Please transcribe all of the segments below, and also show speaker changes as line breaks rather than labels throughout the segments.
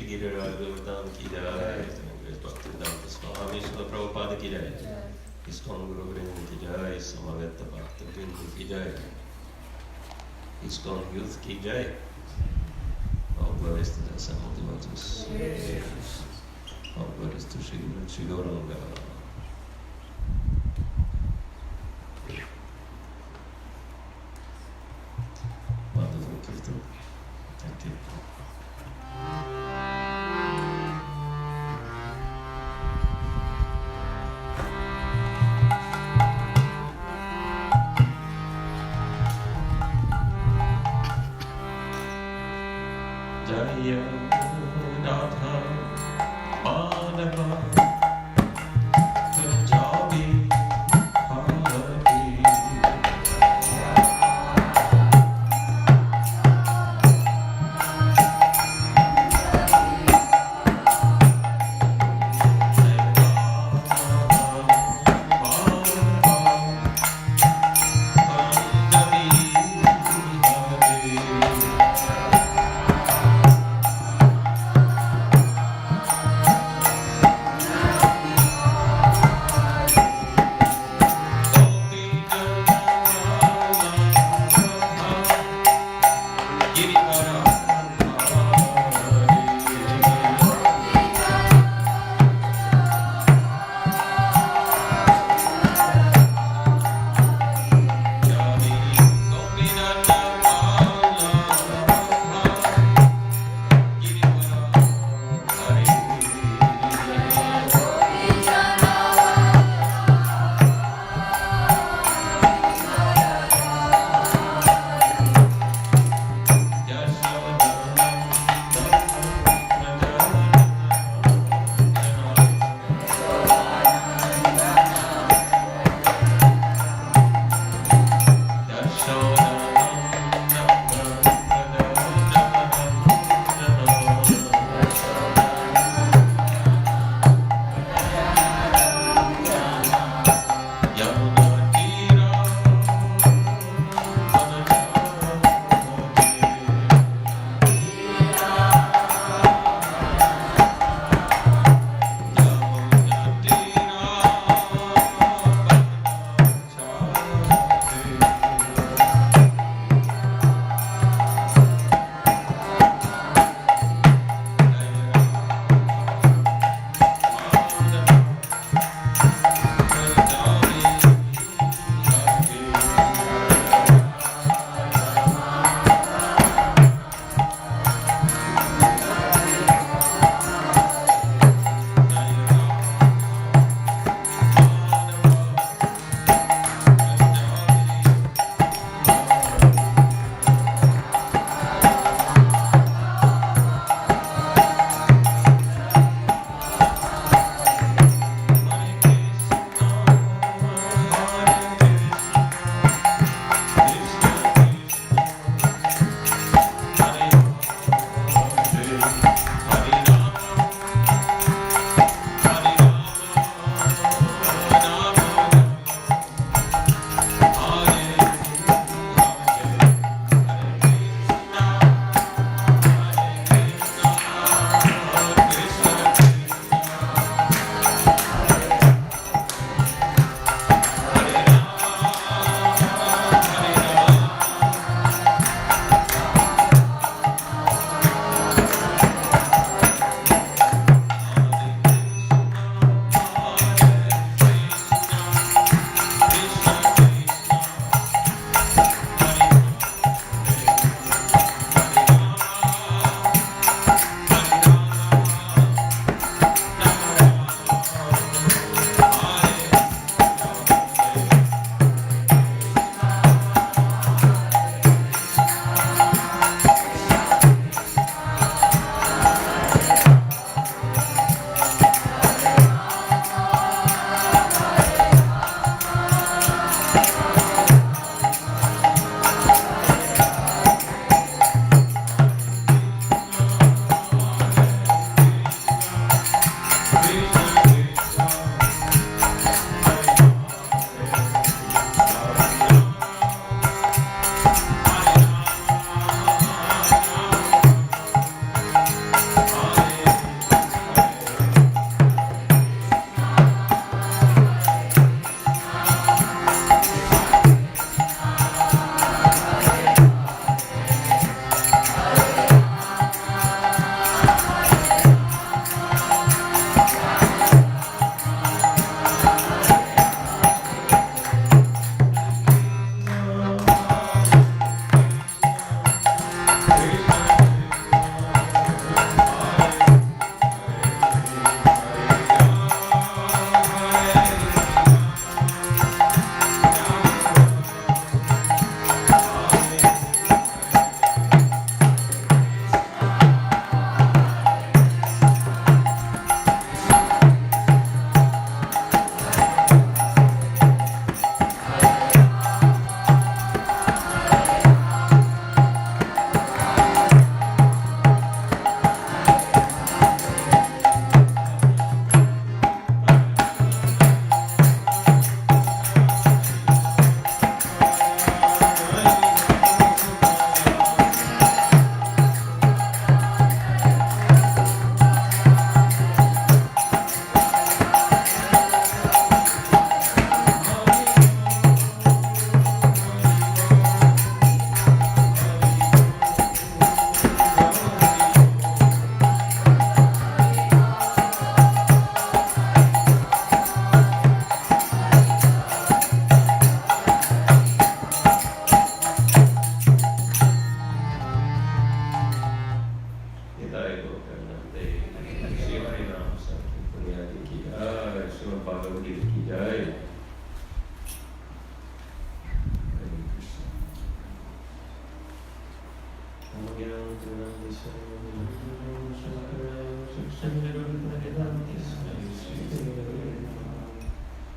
Giriraj Govardhan ki jai, Bhakti Swami Prabhupada ki jai, ISKCON Guru Vrinda ki jai, Samaveta Bhakti Vrinda ki jai, ISKCON Youth ki jai. All glories to the assembled devotees. All glories to Sri Gauranga. Wonderful kirtan. Thank you. Jaya Radha Madhava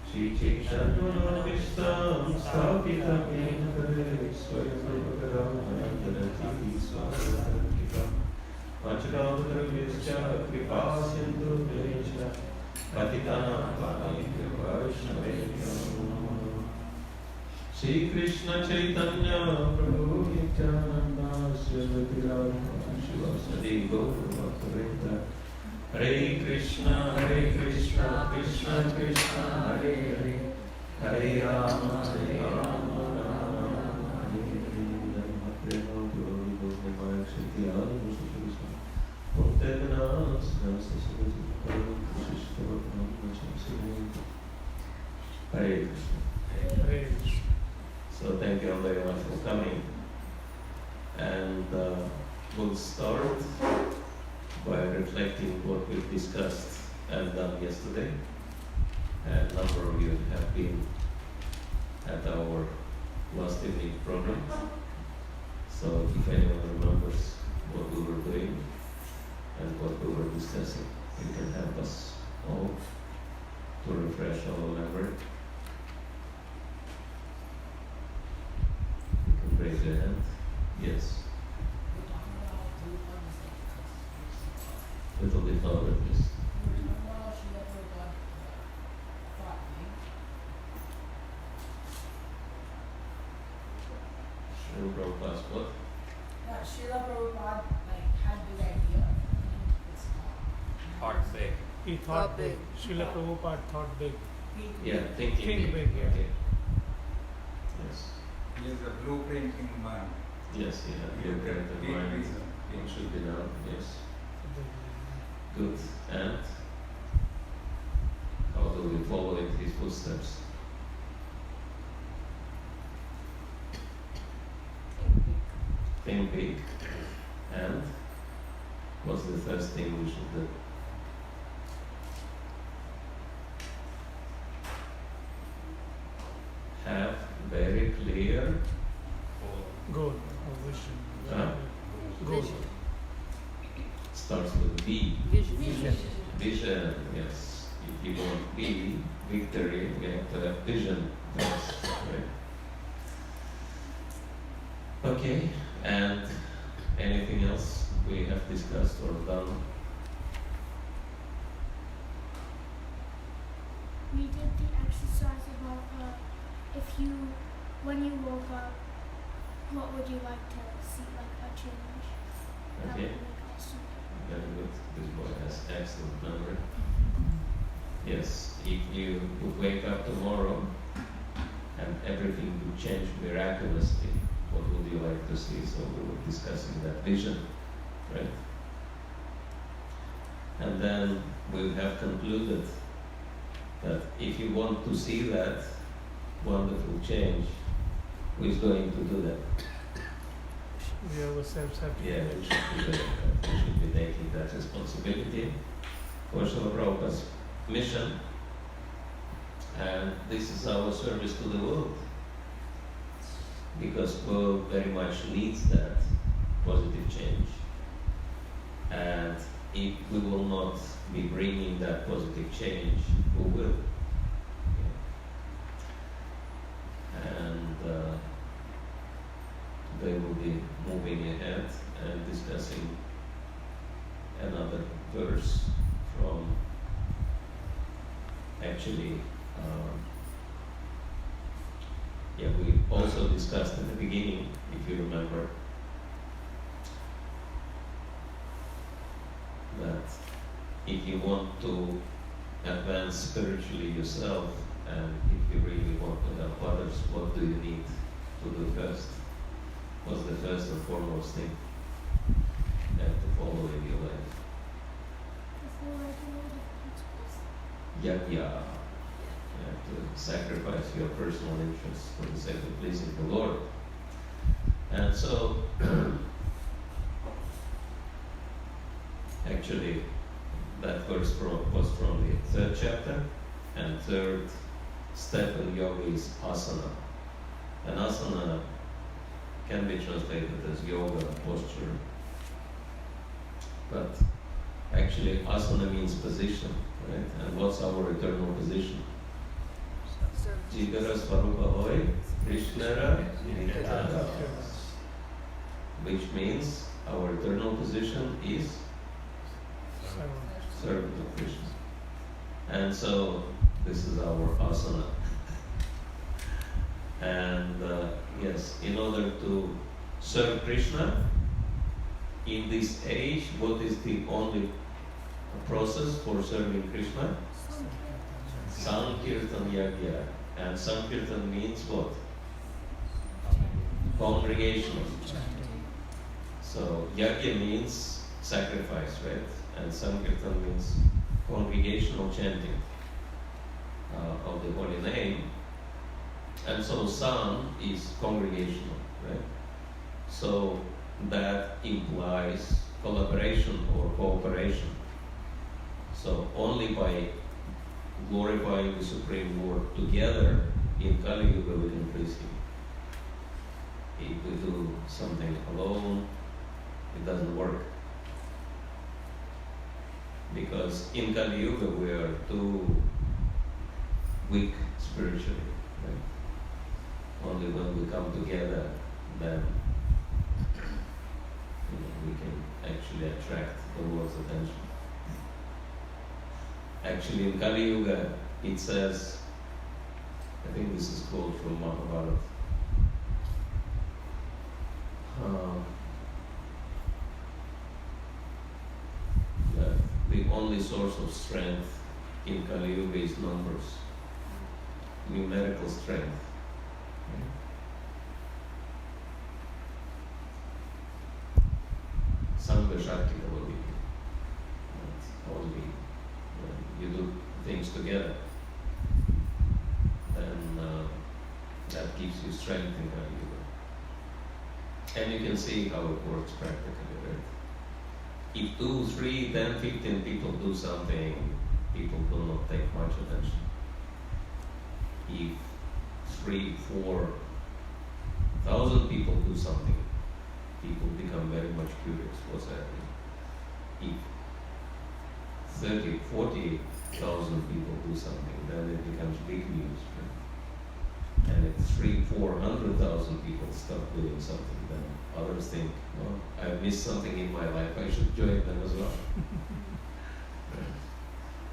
Shri Chaitanya Stapita Jena Kare Swayam Swami Pachakavadravescha Kripa Sindhu Vesha Patitana Pavanebhyo Vaishnavebhyo Shri Krishna Chaitanya Prabhu Nityananda Sri Bhakti Rasayana Sagar Swami Hare Krishna Krishna Krishna Hare Hare Hare Rama Rama Rama Hare Hare Krishna. So thank you all very much for coming, and we'll start by reflecting what we've discussed and done yesterday. A number of you have been at our last evening program. So if anyone remembers what we were doing and what we were discussing, you can help us all to refresh our memory. You can raise your hand. Yes. Little bit louder, please. Srila Prabhupada's what?
Srila Prabhupada had this idea.
Thought big.
He thought big. Srila Prabhupada thought big.
Yeah, thinking
big, yeah.
Okay. Yes.
He is a blueprinting mind.
Yes, yeah. Blueprint of mind. It should be done. Yes. Good. And how do we follow in his footsteps? Think big. And what's the first thing we should do? Have very clear
Goal or vision. Goal.
Starts with V.
Vision.
Vision, yes. If you want V, victory, we have to have vision first, right? Okay, and anything else we have discussed or done?
We did the exercise about when you woke up, what would you like to see, like a change? That
Okay,
would make us super.
very good. This boy has excellent memory. Yes, if you would wake up tomorrow and everything would change miraculously, what would you like to see? So we were discussing that vision, right? And then we have concluded that if you want to see that wonderful change, who is going to do that?
We ourselves have to
Yeah,
do
we
it.
should be doing that. We should be taking that responsibility for Srila Prabhupada's mission. And this is our service to the world. Because the world very much needs that positive change. And if we will not be bringing that positive change, who will? And they will be moving ahead and discussing another verse from actually we also discussed in the beginning, if you remember, that if you want to advance spiritually yourself and if you really want to help others, what do you need to do first? What's the first and foremost thing you have to follow in your life?
Before I do all the principles.
Yajna. You have to sacrifice your personal interests for the sake of pleasing the Lord. And so, actually, that verse was from the 3rd chapter, and 3rd step in yoga is asana. And asana can be translated as yoga, posture. But Actually, asana means position, right? And what's our eternal position? Jigara Swarupa Hoy, Krishnara Nitya. Which means our eternal position is servant of Krishna. And so, this is our asana. And yes, in order to serve Krishna, in this age, what is the only process for serving Krishna? Sankirtan Yagya. And Sankirtan means what? Congregational. So Yagya means sacrifice, right? And Sankirtan means congregational chanting of the holy name. And so San is congregational, right? So that implies collaboration or cooperation. So only by glorifying the Supreme Lord together in Kali Yuga we can please Him. If we do something alone, it doesn't work. Because in Kali Yuga we are too weak spiritually. Right? Only when we come together, then we can actually attract the Lord's attention. Actually, in Kali Yuga, it says, I think this is quote from Mахарадж, that the only source of strength in Kali Yuga is numbers, numerical strength. Sangha Shakti Kavali. Only when you do things together, then that gives you strength in Kali Yuga. And you can see how it works practically, right? If 2, 3, 10, 15 people do something, people do not take much attention. If 3, 4,000 people do something, people become very much curious what's happening. If 30, 40,000 people do something, then it becomes big news. Right? And if 300,000-400,000 people start doing something, then others think, well, I missed something in my life, I should join them as well. Right?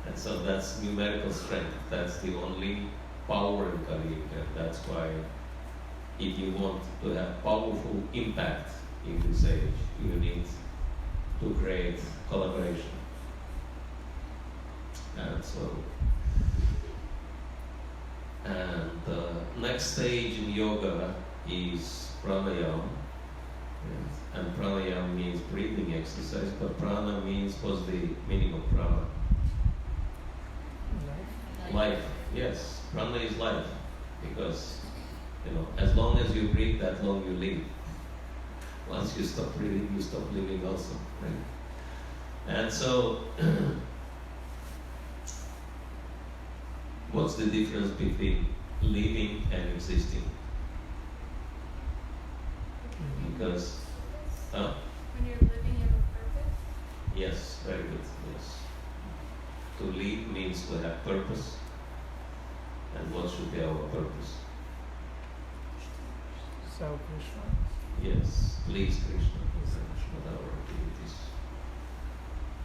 And so that's numerical strength. That's the only power in Kali Yuga. That's why if you want to have powerful impact in this age, you need to create collaboration. And so, and the next stage in yoga is pranayama. And pranayama means breathing exercise, but prana means, what's the meaning of prana? Life. Yes, prana is life. Because, as long as you breathe, that long you live. Once you stop breathing, you stop living also. Right? And so, what's the difference between living and existing? Because,
when you're living, you have a purpose?
yes, very good, yes. To live means to have purpose. And what should be our purpose?
Serve Krishna.
Yes, please Krishna with our activities.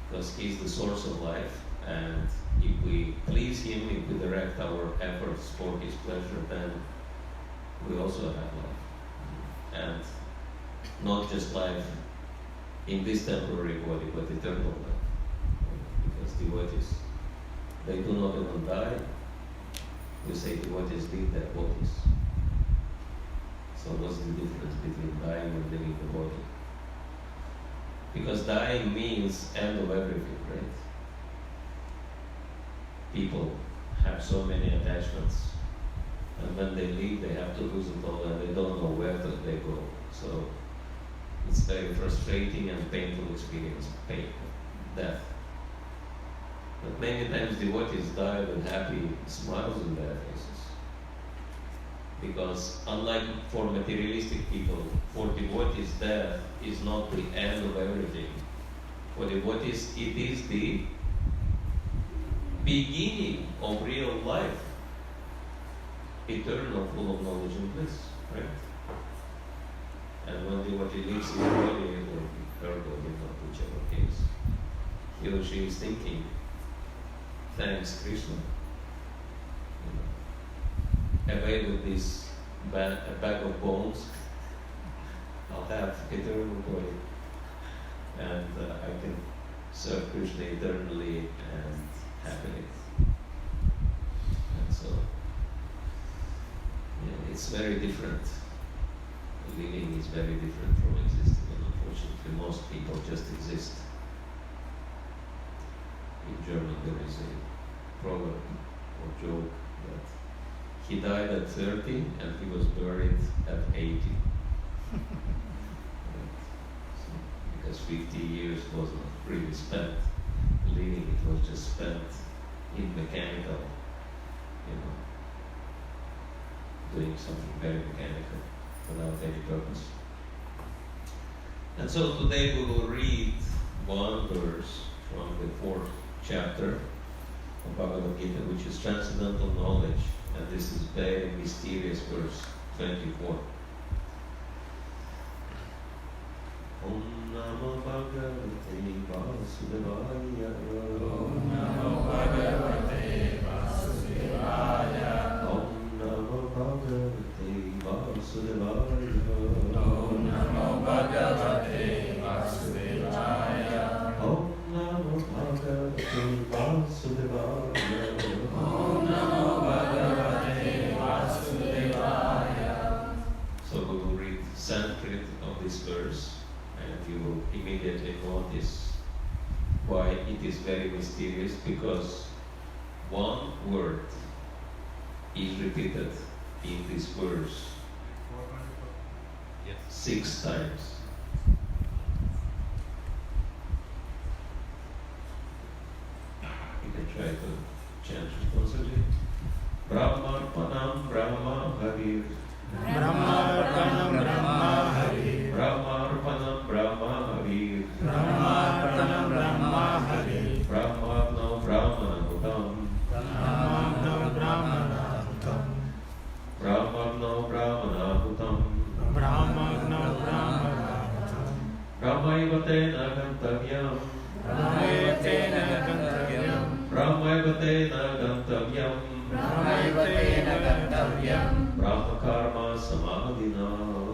Because He is the source of life, and if we please Him, if we direct our efforts for His pleasure, then we also have life. And not just life in this temporary body, but eternal life. Because devotees, they do not even die. We say devotees leave their bodies. So what's the difference between dying and leaving the body? Because dying means end of everything, right? People have so many attachments, and when they leave, they have to lose it all, and they don't know where they go. So it's very frustrating and painful experience, death. But many times devotees die with happy smiles on their faces. Because unlike for materialistic people, for devotees death is not the end of everything. For devotees, it is the beginning of real life, eternal, full of knowledge and bliss, right? And when devotee leaves his body, or her body, not whichever case, he or she is thinking, thanks Krishna, away with this bag of bones, I'll have eternal body, and I can serve Krishna eternally and happily. And so, it's very different. Living is very different from existing, and unfortunately most people just exist. In German there is a proverb or joke that he died at 30 and he was buried at 80. So, because 50 years was not really spent living, it was just spent in mechanical, doing something very mechanical without any purpose. And so today we will read one verse from the 4th chapter of Bhagavad Gita, which is transcendental knowledge, and this is very mysterious verse 24. Om Namo Bhagavate Vasudevaya. Om Namo Bhagavate Vasudevaya. Om Namo Bhagavate Vasudevaya. Om Namo Bhagavate Vasudevaya. Om Namo Bhagavate Vasudevaya. Om Namo Bhagavate Vasudevaya. So we will read Sanskrit of this verse, and you will immediately notice why it is very mysterious, because one word is repeated in this verse 6 times. You can try to chant responsibly. Brahmarpanam Brahma Harir.
Brahmarpanam Brahma Hari.
Brahmarpanam Brahma Harir.
Brahmarpanam Brahma Hari.
Brahmarno Brahmanahutam.
Brahmano Brahmanahutam.
Brahmarno Brahmanahutam.
Brahmano Brahmanahutam.
Brahmaivatena gantavyam.
Brahmayavatena gantavyam.
Brahmaivatena gantavyam.
Brahmayavatena gantavyam.
Brahmakarma samadhina.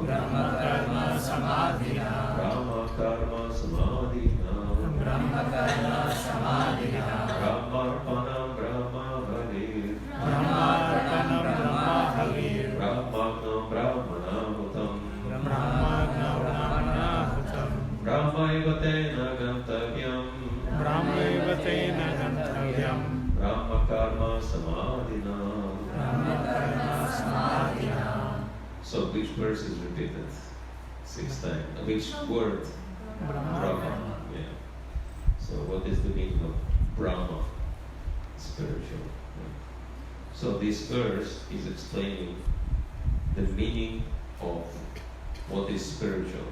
Brahmakarma samadhina.
Brahmakarma samadhina.
Brahmakarma samadhina.
Brahmarpanam Brahma Harir.
Brahmarpanam Brahma Harir.
Brahmagno Brahmanahutam.
Brahmagno Brahmanahutam.
Brahmaivatena gantavyam.
Brahmayavatena gantavyam.
Brahmakarma samadhina.
Brahmakarma samadhina.
So which verse is repeated 6 times? Which word? Brahma. Yeah. So what is the meaning of Brahma? Spiritual. So this verse is explaining the meaning of what is spiritual.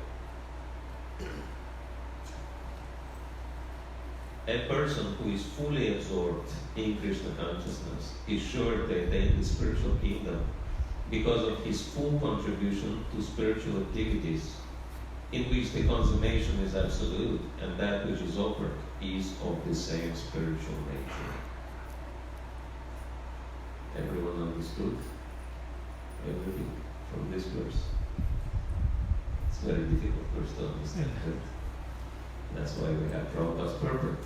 A person who is fully absorbed in Krishna consciousness is sure to attain the spiritual kingdom because of his full contribution to spiritual activities, in which the consummation is absolute and that which is offered is of the same spiritual nature. Everyone understood everything from this verse? It's a very difficult verse to understand. That's why we have Prabhupada's purport.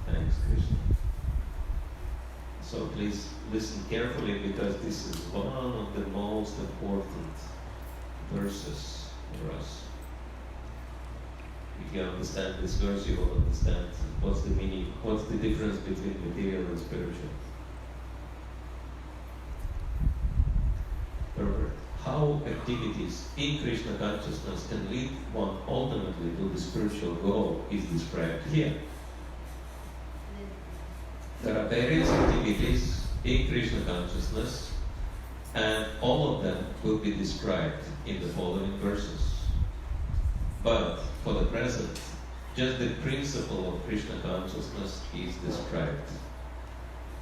Thanks, Krishna. So please listen carefully, because this is one of the most important verses for us. If you understand this verse, you will understand what's the meaning, what's the difference between material and spiritual. Perfect. How activities in Krishna consciousness can lead one ultimately to the spiritual goal is described here. There are various activities in Krishna consciousness, and all of them will be described in the following verses. But for the present, Just the principle of Krishna consciousness is described.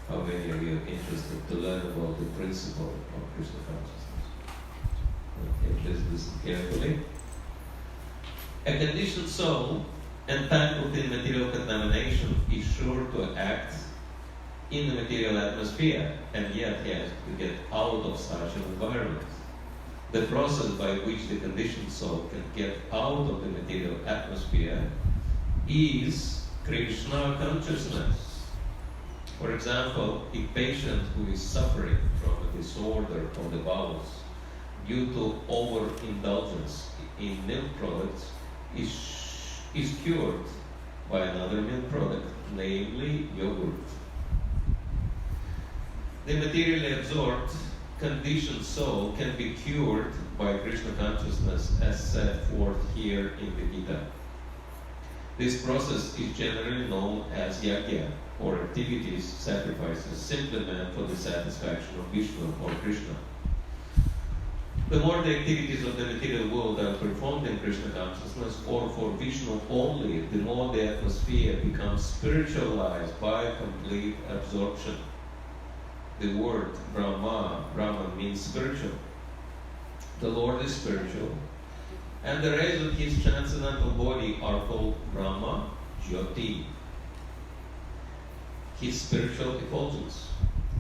How many of you are interested to learn about the principle of Krishna consciousness? Okay, please listen carefully. A conditioned soul entangled in material contamination is sure to act in the material atmosphere, and yet he has to get out of such an environment. The process by which the conditioned soul can get out of the material atmosphere is Krishna consciousness. For example, a patient who is suffering from a disorder of the bowels due to overindulgence in milk products is cured by another milk product, namely yogurt. The materially absorbed, conditioned soul can be cured by Krishna consciousness as set forth here in the Gita. This process is generally known as yajna, or activities, sacrifices, simply meant for the satisfaction of Vishnu or Krishna. The more the activities of the material world are performed in Krishna consciousness or for Vishnu only, the more the atmosphere becomes spiritualized by complete absorption. The word Brahman means spiritual. The Lord is spiritual, and the rays of His transcendental body are called Brahma Jyoti, His spiritual effulgence.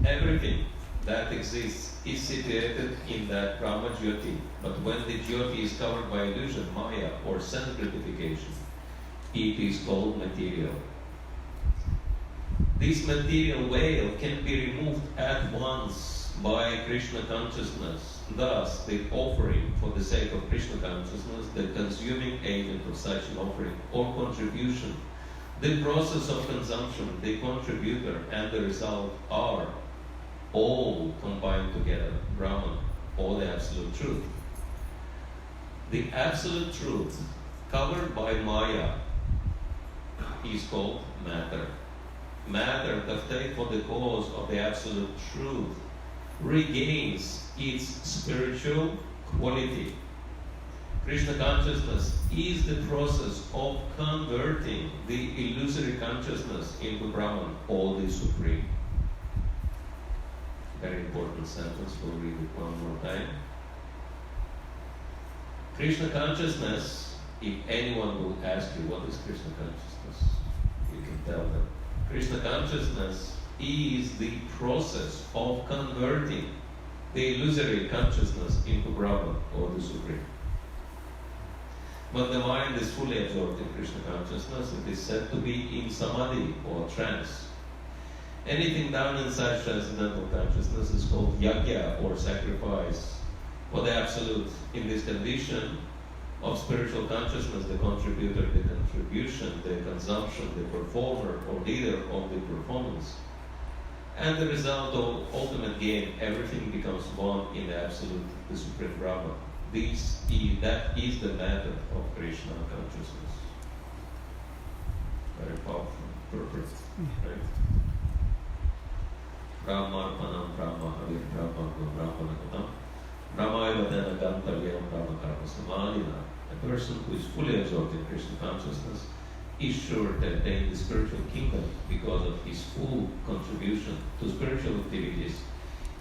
Everything that exists is situated in that Brahma Jyoti, but when the Jyoti is covered by illusion, Maya, or sense gratification, it is called material. This material veil can be removed at once by Krishna consciousness. Thus, the offering for the sake of Krishna consciousness, the consuming agent of such an offering or contribution, the process of consumption, the contributor, and the result are all combined together, Brahman, or the Absolute Truth. The Absolute Truth, covered by Maya, is called matter. Matter, that for the cause of the Absolute Truth, regains its spiritual quality. Krishna consciousness is the process of converting the illusory consciousness into Brahman, or the Supreme. Very important sentence, we'll read it one more time. Krishna consciousness, if anyone will ask you what is Krishna consciousness, you can tell them. Krishna consciousness is the process of converting the illusory consciousness into Brahman, or the Supreme. But the mind is fully absorbed in Krishna consciousness. It is said to be in samadhi, or trance. Anything done in such transcendental consciousness is called yajna, or sacrifice, for the Absolute. In this condition of spiritual consciousness, the contributor, the contribution, the consumption, the performer or leader of the performance, and the result of ultimate gain, everything becomes one in the Absolute, the Supreme Brahman. That is the method of Krishna consciousness. Very powerful purpose, right? Brahmarpanam Brahma Havir Brahma Brahmanakutam Brahma Evadena Gantavyam Brahma Karma Samadhina. A person who is fully absorbed in Krishna consciousness is sure to attain the spiritual kingdom because of his full contribution to spiritual activities,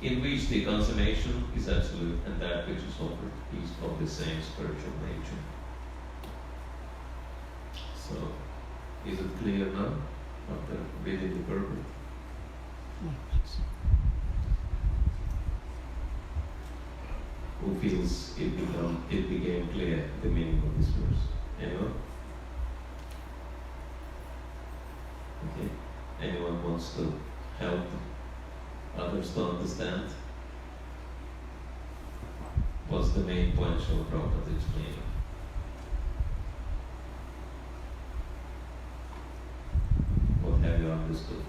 in which the consummation is absolute and that which is offered is of the same spiritual nature. So, is it clear now after reading the purport? Who feels it became clear the meaning of this verse? Anyone? Okay. Anyone wants to help others to understand? What's the main point Srila Prabhupada explained? What have you understood?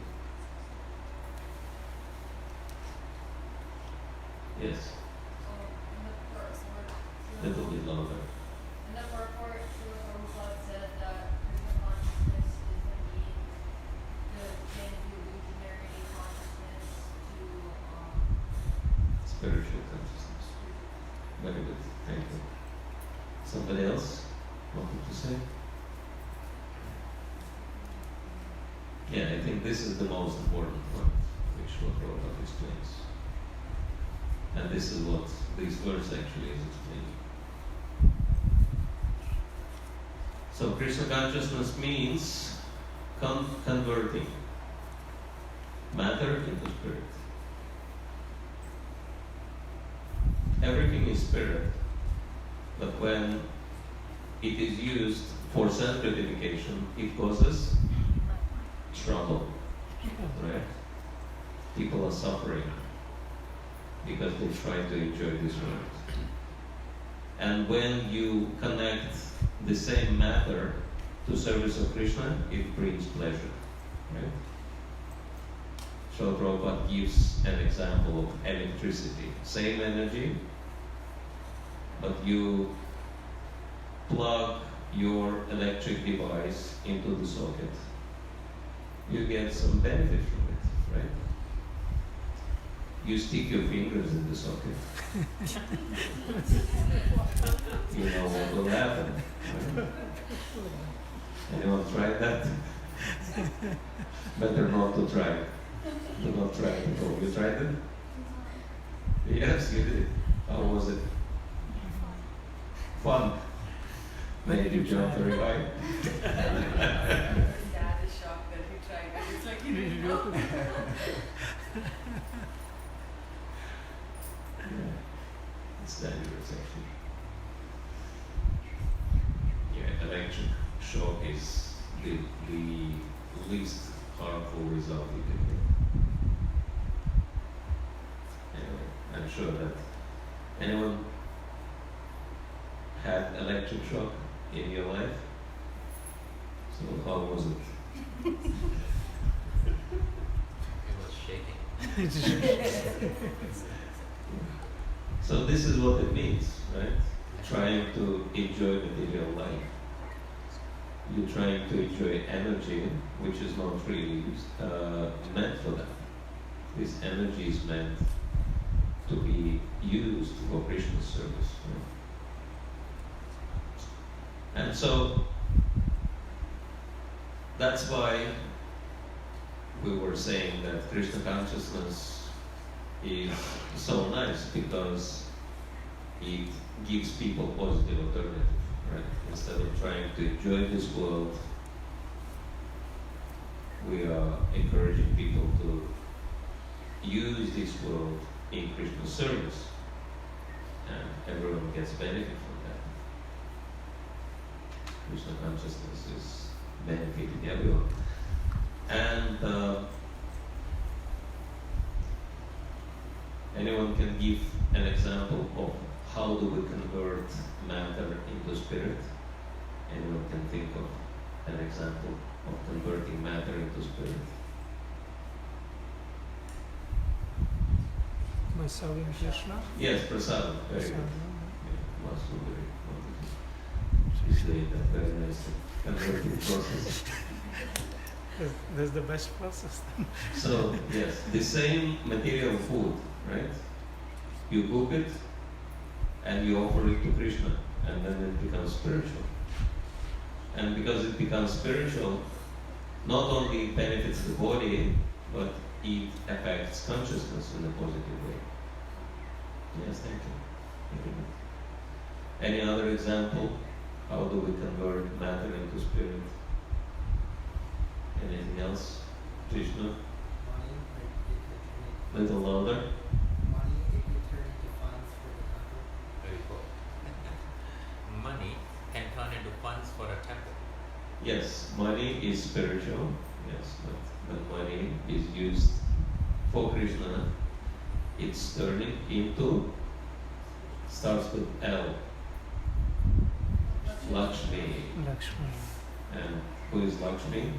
Yes. Little bit louder.
In the purport, Srila Prabhupada said that Krishna consciousness is indeed the illusionary consciousness to
Spiritual consciousness. Very good. Thank you. Somebody else wanted to say? Yeah, I think this is the most important point, which what Prabhupada explains. And this is what this verse actually is explaining. So Krishna consciousness means converting matter into spirit. Everything is spirit, but when it is used for sense gratification, it causes trouble, right? People are suffering because they try to enjoy this world. And when you connect the same matter to service of Krishna, it brings pleasure, right? So Prabhupada gives an example of electricity. Same energy, but you plug your electric device into the socket. You get some benefit from it, right? You stick your fingers in the socket. You know what will happen, right? Anyone tried that? Better not to try. Do not try it at all. You tried it? Yes, you did. How was it? Fun. Made you jump very high.
Dad is shocked that he tried it. It's like he didn't know.
Yeah. It's dangerous actually. Yeah, electric shock is the least harmful result you can get. Anyway, I'm sure that anyone had electric shock in your life? So how was it?
It was shaking.
So this is what it means, right? Trying to enjoy material life. You're trying to enjoy energy, which is not really meant for that. This energy is meant to be used for Krishna's service. Right? And so that's why we were saying that Krishna consciousness is so nice, because it gives people positive alternative, right? Instead of trying to enjoy this world, we are encouraging people to use this world in Krishna's service, and everyone gets benefit from that. Krishna consciousness is benefiting everyone. And anyone can give an example of how do we convert matter into spirit? Anyone can think of an example of converting matter into spirit?
By serving Krishna.
Yes, prasadam. Very good.
Prasadam.
Yeah, Vasudari. She's doing that very nicely. Converting process.
That's the best process.
So, yes, the same material food, right? You cook it and you offer it to Krishna, and then it becomes spiritual. And because it becomes spiritual, not only it benefits the body, but it affects consciousness in a positive way. Yes, thank you. Any other example? How do we convert matter into spirit? Anything else? Krishna?
Money, like,
Little louder.
money, it can turn into funds for the temple.
Very cool. Money can turn into funds for a temple.
Yes, money is spiritual. Yes, but money is used for Krishna. It's turning into, starts with L. Lakshmi.
Lakshmi.
And who is Lakshmi?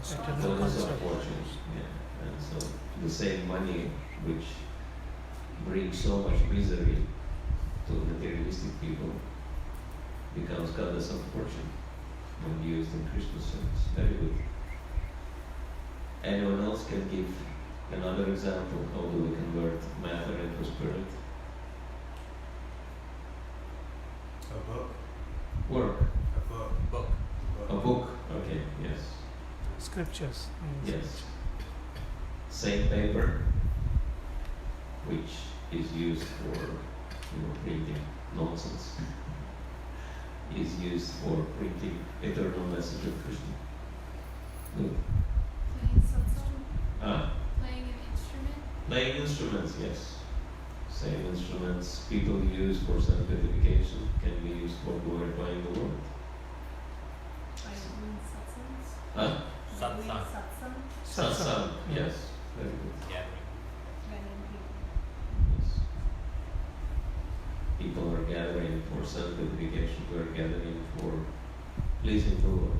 Eternal
Goddess of
construct.
fortune. Yeah. And so the same money which brings so much misery to materialistic people becomes goddess of fortune when used in Krishna's service. Very good. Anyone else can give another example? How do we convert matter into spirit?
A book.
Work.
A book.
Book.
A book. Okay, yes.
scriptures.
Yes. Same paper, which is used for printing nonsense, is used for printing eternal message of Krishna. Good.
Playing satsang,
Ah,
playing an instrument.
playing instruments, yes. Same instruments people use for sanctification can be used for glorifying the Lord.
Are you doing satsangs?
Ah,
Doing
Satsang.
satsang?
satsang, yes. Very good.
Gathering.
Gathering people.
Yes. People are gathering for sanctification, we are gathering for pleasing the Lord.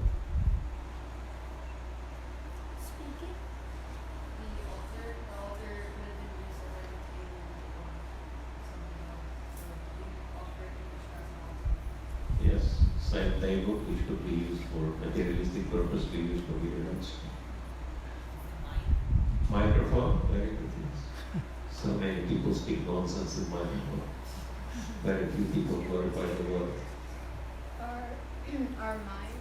Speaking.
The altar could have been used as like a table or something else. So you offer it to Krishna as an altar.
Yes, same table which could be used for materialistic purpose, we use for vigilance. Microphone, very good, yes. So many people speak nonsense in microphone. Very few people glorify the Lord.
Our mind,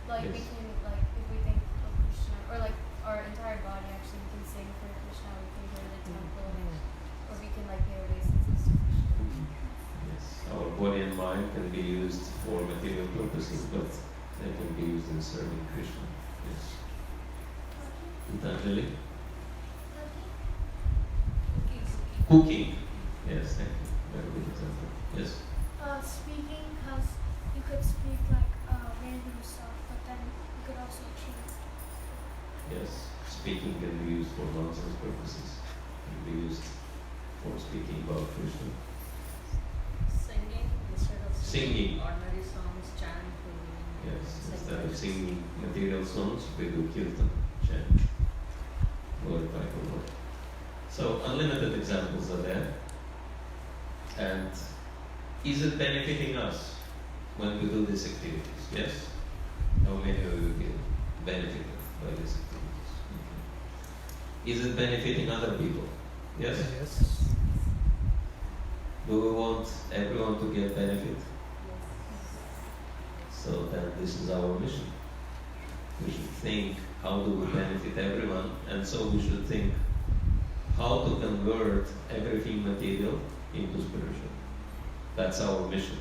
like we
Yes.
can, like if we think of Krishna, or like our entire body actually, we can sing for Krishna, we can go to the temple, or we can like pay obeisances to Krishna.
Yes, our body and mind can be used for material purposes, but they can be used in serving Krishna. Yes. Gitanjali? Cooking. Yes, thank you. Very good example. Yes.
Speaking, because you could speak like random stuff, but then you could also chant.
Yes. Speaking can be used for nonsense purposes. Can be used for speaking about Krishna.
Singing instead of
Singing.
ordinary songs, chant.
Yes. Instead of singing material songs, we do kirtan, chant, glorify the Lord. So unlimited examples are there. And is it benefiting us when we do these activities? Yes? How many of you feel benefited by these activities? Okay. Is it benefiting other people? Yes?
Yes.
Do we want everyone to get benefit? So then this is our mission. We should think, how do we benefit everyone? And so we should think how to convert everything material into spiritual. That's our mission.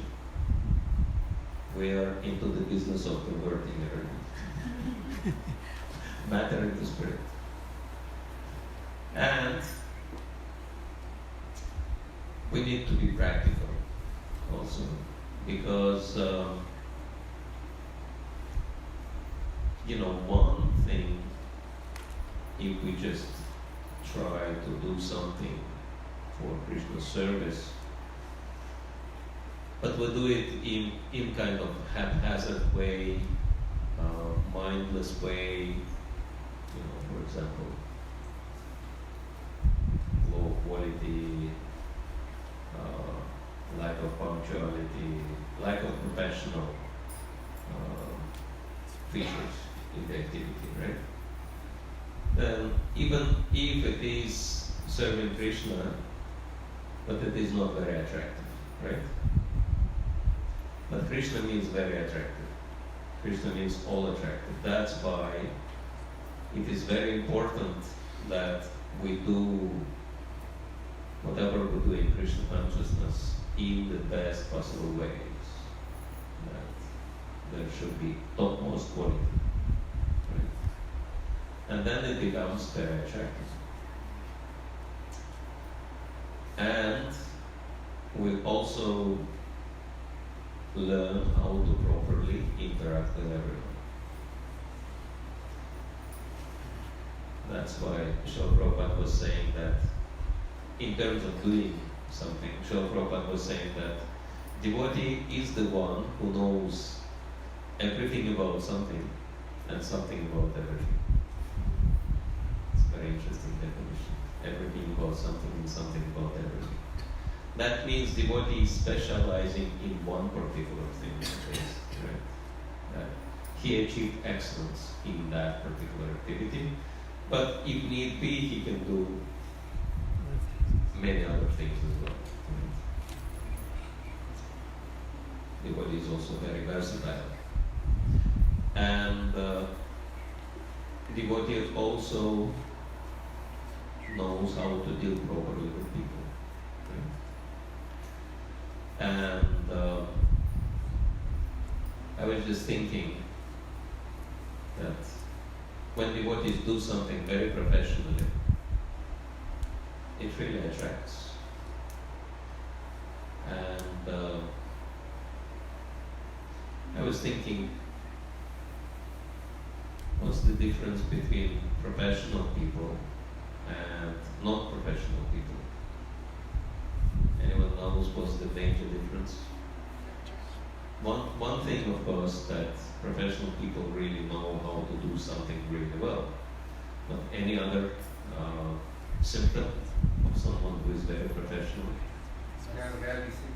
We are into the business of converting everything. Matter into spirit. And we need to be practical also, because one thing, if we just try to do something for Krishna's service, but we do it in kind of haphazard way, mindless way, for example, low quality, lack of punctuality, lack of professional features in the activity, right? Then even if it is serving Krishna, but it is not very attractive, right? But Krishna means very attractive. Krishna means all attractive. That's why it is very important that we do whatever we do in Krishna consciousness in the best possible ways. That there should be topmost quality. Right? And then it becomes very attractive. And we also learn how to properly interact with everyone. That's why Srila Prabhupada was saying that in terms of doing something, Srila Prabhupada was saying that devotee is the one who knows everything about something and something about everything. It's a very interesting definition. Everything about something and something about everything. That means devotee is specializing in one particular thing. Right? He achieved excellence in that particular activity, but if need be, he can do many other things as well. Devotee is also very versatile. And devotee also knows how to deal properly with people. Right? And I was just thinking that when devotees do something very professionally, it really attracts. And I was thinking, what's the difference between professional people and non-professional people? Anyone knows what's the major difference? One thing, of course, that professional people really know how to do something really well. But any other symptom of someone who is very professional?
Well disciplined.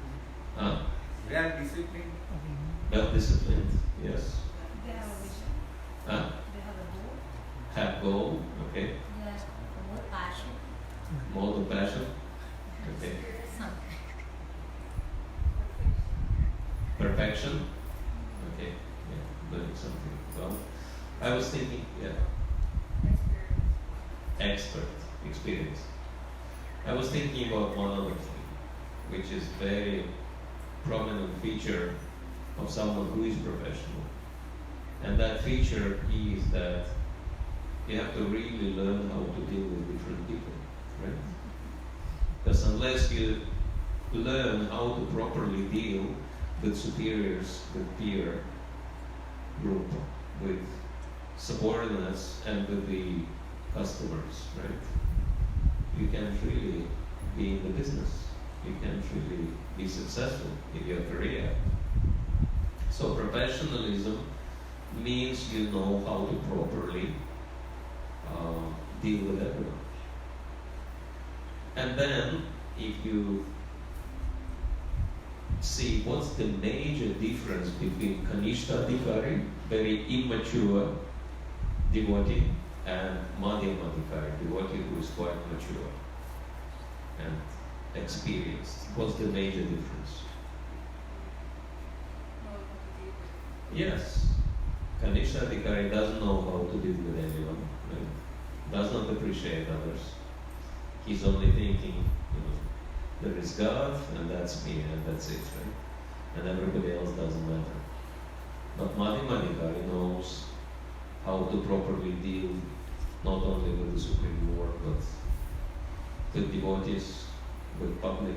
Ah,
Well disciplined.
well disciplined, yes.
They have a vision.
Ah,
They have a goal.
have goal, okay.
They have more passion.
More of passion, okay.
Something.
Perfection, okay. Yeah, doing something well. I was thinking, yeah, expert, experience. I was thinking about one other thing, which is very prominent feature of someone who is professional. And that feature is that you have to really learn how to deal with different people, right? Because unless you learn how to properly deal with superiors, with peer group, with subordinates, and with the customers, right? You can't really be in the business. You can't really be successful in your career. So professionalism means you know how to properly deal with everyone. And then, if you see what's the major difference between Kanishta-adhikari, very immature devotee, and Madhyama-adhikari, devotee who is quite mature and experienced. What's the major difference? Yes, Kanishta-adhikari doesn't know how to deal with anyone, right? Does not appreciate others. He's only thinking, there is God, and that's me, and that's it, right? And everybody else doesn't matter. But Madhyama-adhikari knows how to properly deal not only with the Supreme Lord, but with devotees, with public,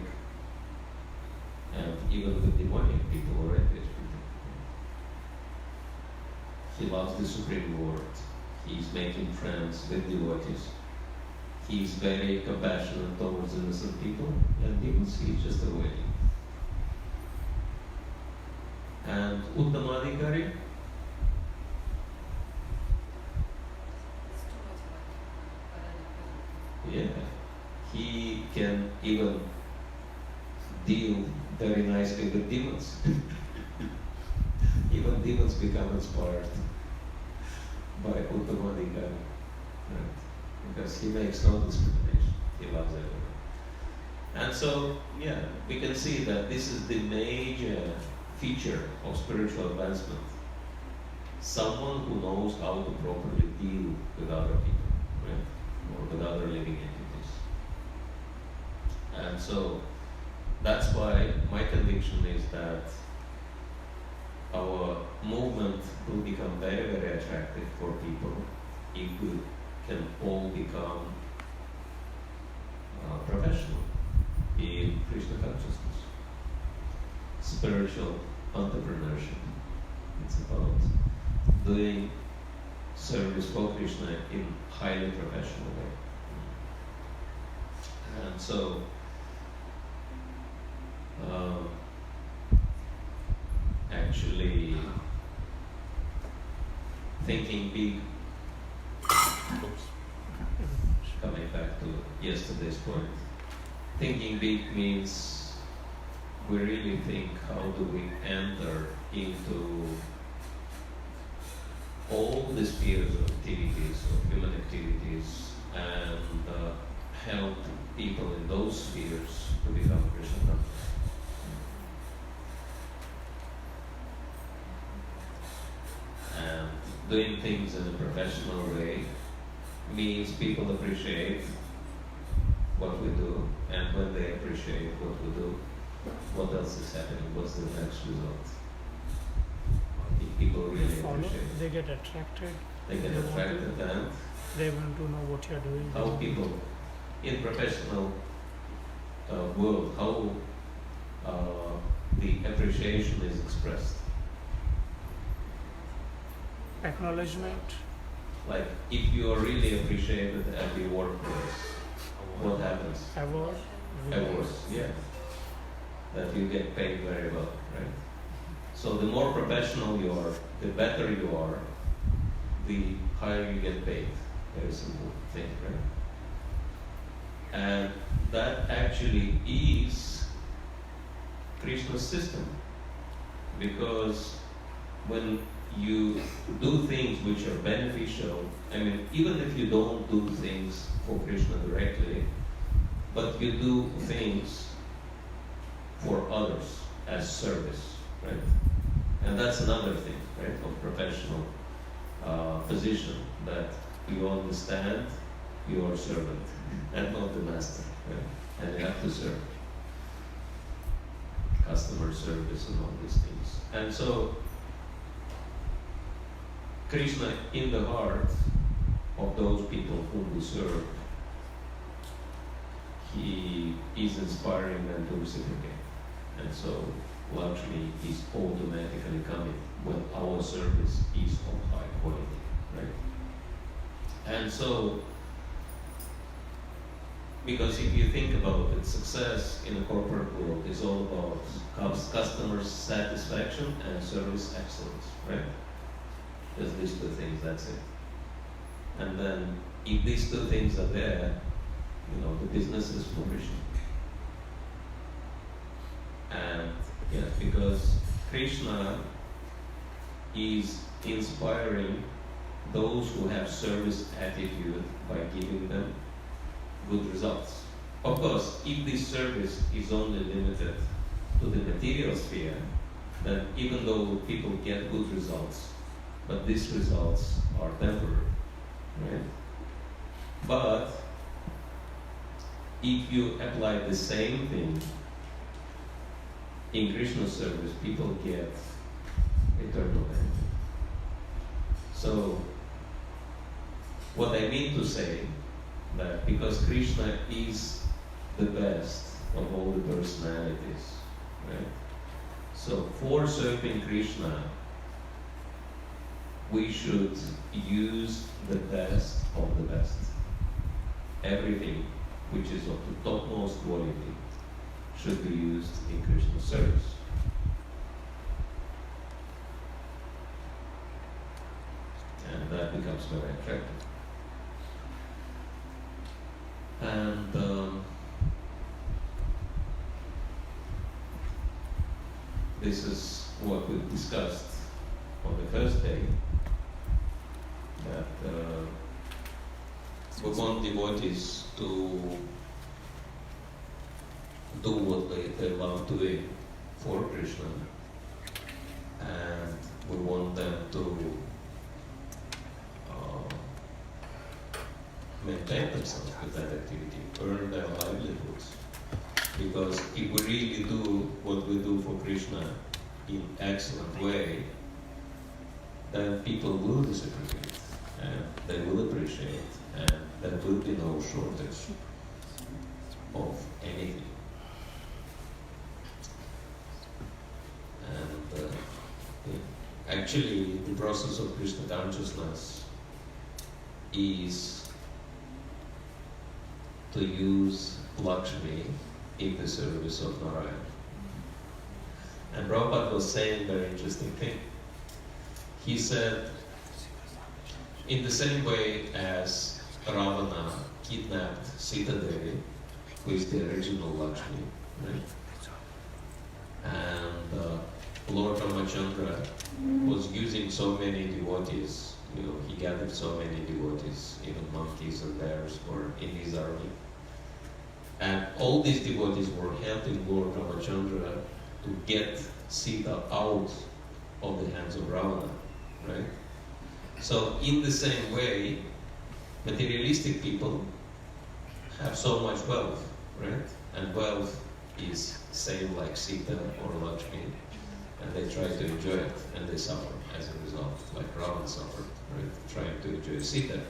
and even with demonic people or envious people. He loves the Supreme Lord. He's making friends with devotees. He's very compassionate towards innocent people, and demons he's just avoiding. And Uttamadhikari, yeah, he can even deal very nicely with demons. Even demons become inspired by Uttamadhikari, right? Because he makes no discrimination. He loves everyone. And so, yeah, we can see that this is the major feature of spiritual advancement. Someone who knows how to properly deal with other people, right? Or with other living entities. And so, that's why my conviction is that our movement will become very, very attractive for people if we can all become professional in Krishna consciousness. Spiritual entrepreneurship. It's about doing service for Krishna in highly professional way. And so, actually thinking big, coming back to yesterday's point, thinking big means we really think how do we enter into all the spheres of activities, of human activities, and help people in those spheres to become Krishna conscious. And doing things in a professional way means people appreciate what we do, and when they appreciate what we do, what else is happening? What's the next result? If people
They
really
follow,
appreciate it,
they get attracted,
they get
they want
attracted, and
they want to know what you're doing.
how people in professional world, how the appreciation is expressed.
Acknowledgement,
Like, if you are really appreciated at your workplace, what happens?
award,
Awards, yeah. That you get paid very well, right? So the more professional you are, the better you are, the higher you get paid. Very simple thing, right? And that actually is Krishna's system. Because when you do things which are beneficial, I mean, even if you don't do things for Krishna directly, but you do things for others as service, right? And that's another thing, right, of professional position, that you understand you are a servant and not the master, right? And you have to serve. Customer service and all these things. And so, Krishna in the heart of those people whom we serve, he is inspiring them to reciprocate. And so Lakshmi is automatically coming when our service is of high quality, right? And so, because if you think about it, success in the corporate world is all about customer satisfaction and service excellence, right? Just these two things, that's it. And then, if these two things are there, you know, the business is flourishing. And yeah, because Krishna is inspiring those who have service attitude by giving them good results. Of course, if this service is only limited to the material sphere, then even though people get good results, but these results are temporary, right? But if you apply the same thing in Krishna's service, people get eternal benefit. So, what I mean to say, that because Krishna is the best of all the personalities, right? So, for serving Krishna, we should use the best of the best. Everything which is of the topmost quality should be used in Krishna's service. And that becomes very attractive. And this is what we discussed on the first day, that we want devotees to do what they love doing for Krishna, and we want them to maintain themselves with that activity, earn their livelihoods. Because if we really do what we do for Krishna in excellent way, then people will reciprocate and they will appreciate, and there will be no shortage of anything. And actually, the process of Krishna consciousness is to use Lakshmi in the service of Narayana. And Prabhupada was saying a very interesting thing. He said, in the same way as Ravana kidnapped Sita Devi, who is the original Lakshmi, right? And Lord Ramachandra was using so many devotees, you know, he gathered so many devotees, even monkeys and bears were in his army. And all these devotees were helping Lord Ramachandra to get Sita out of the hands of Ravana, right? So in the same way, materialistic people have so much wealth, right? And wealth is same like Sita or Lakshmi, and they try to enjoy it, and they suffer as a result, like Ravan suffered, right? Trying to enjoy Sita.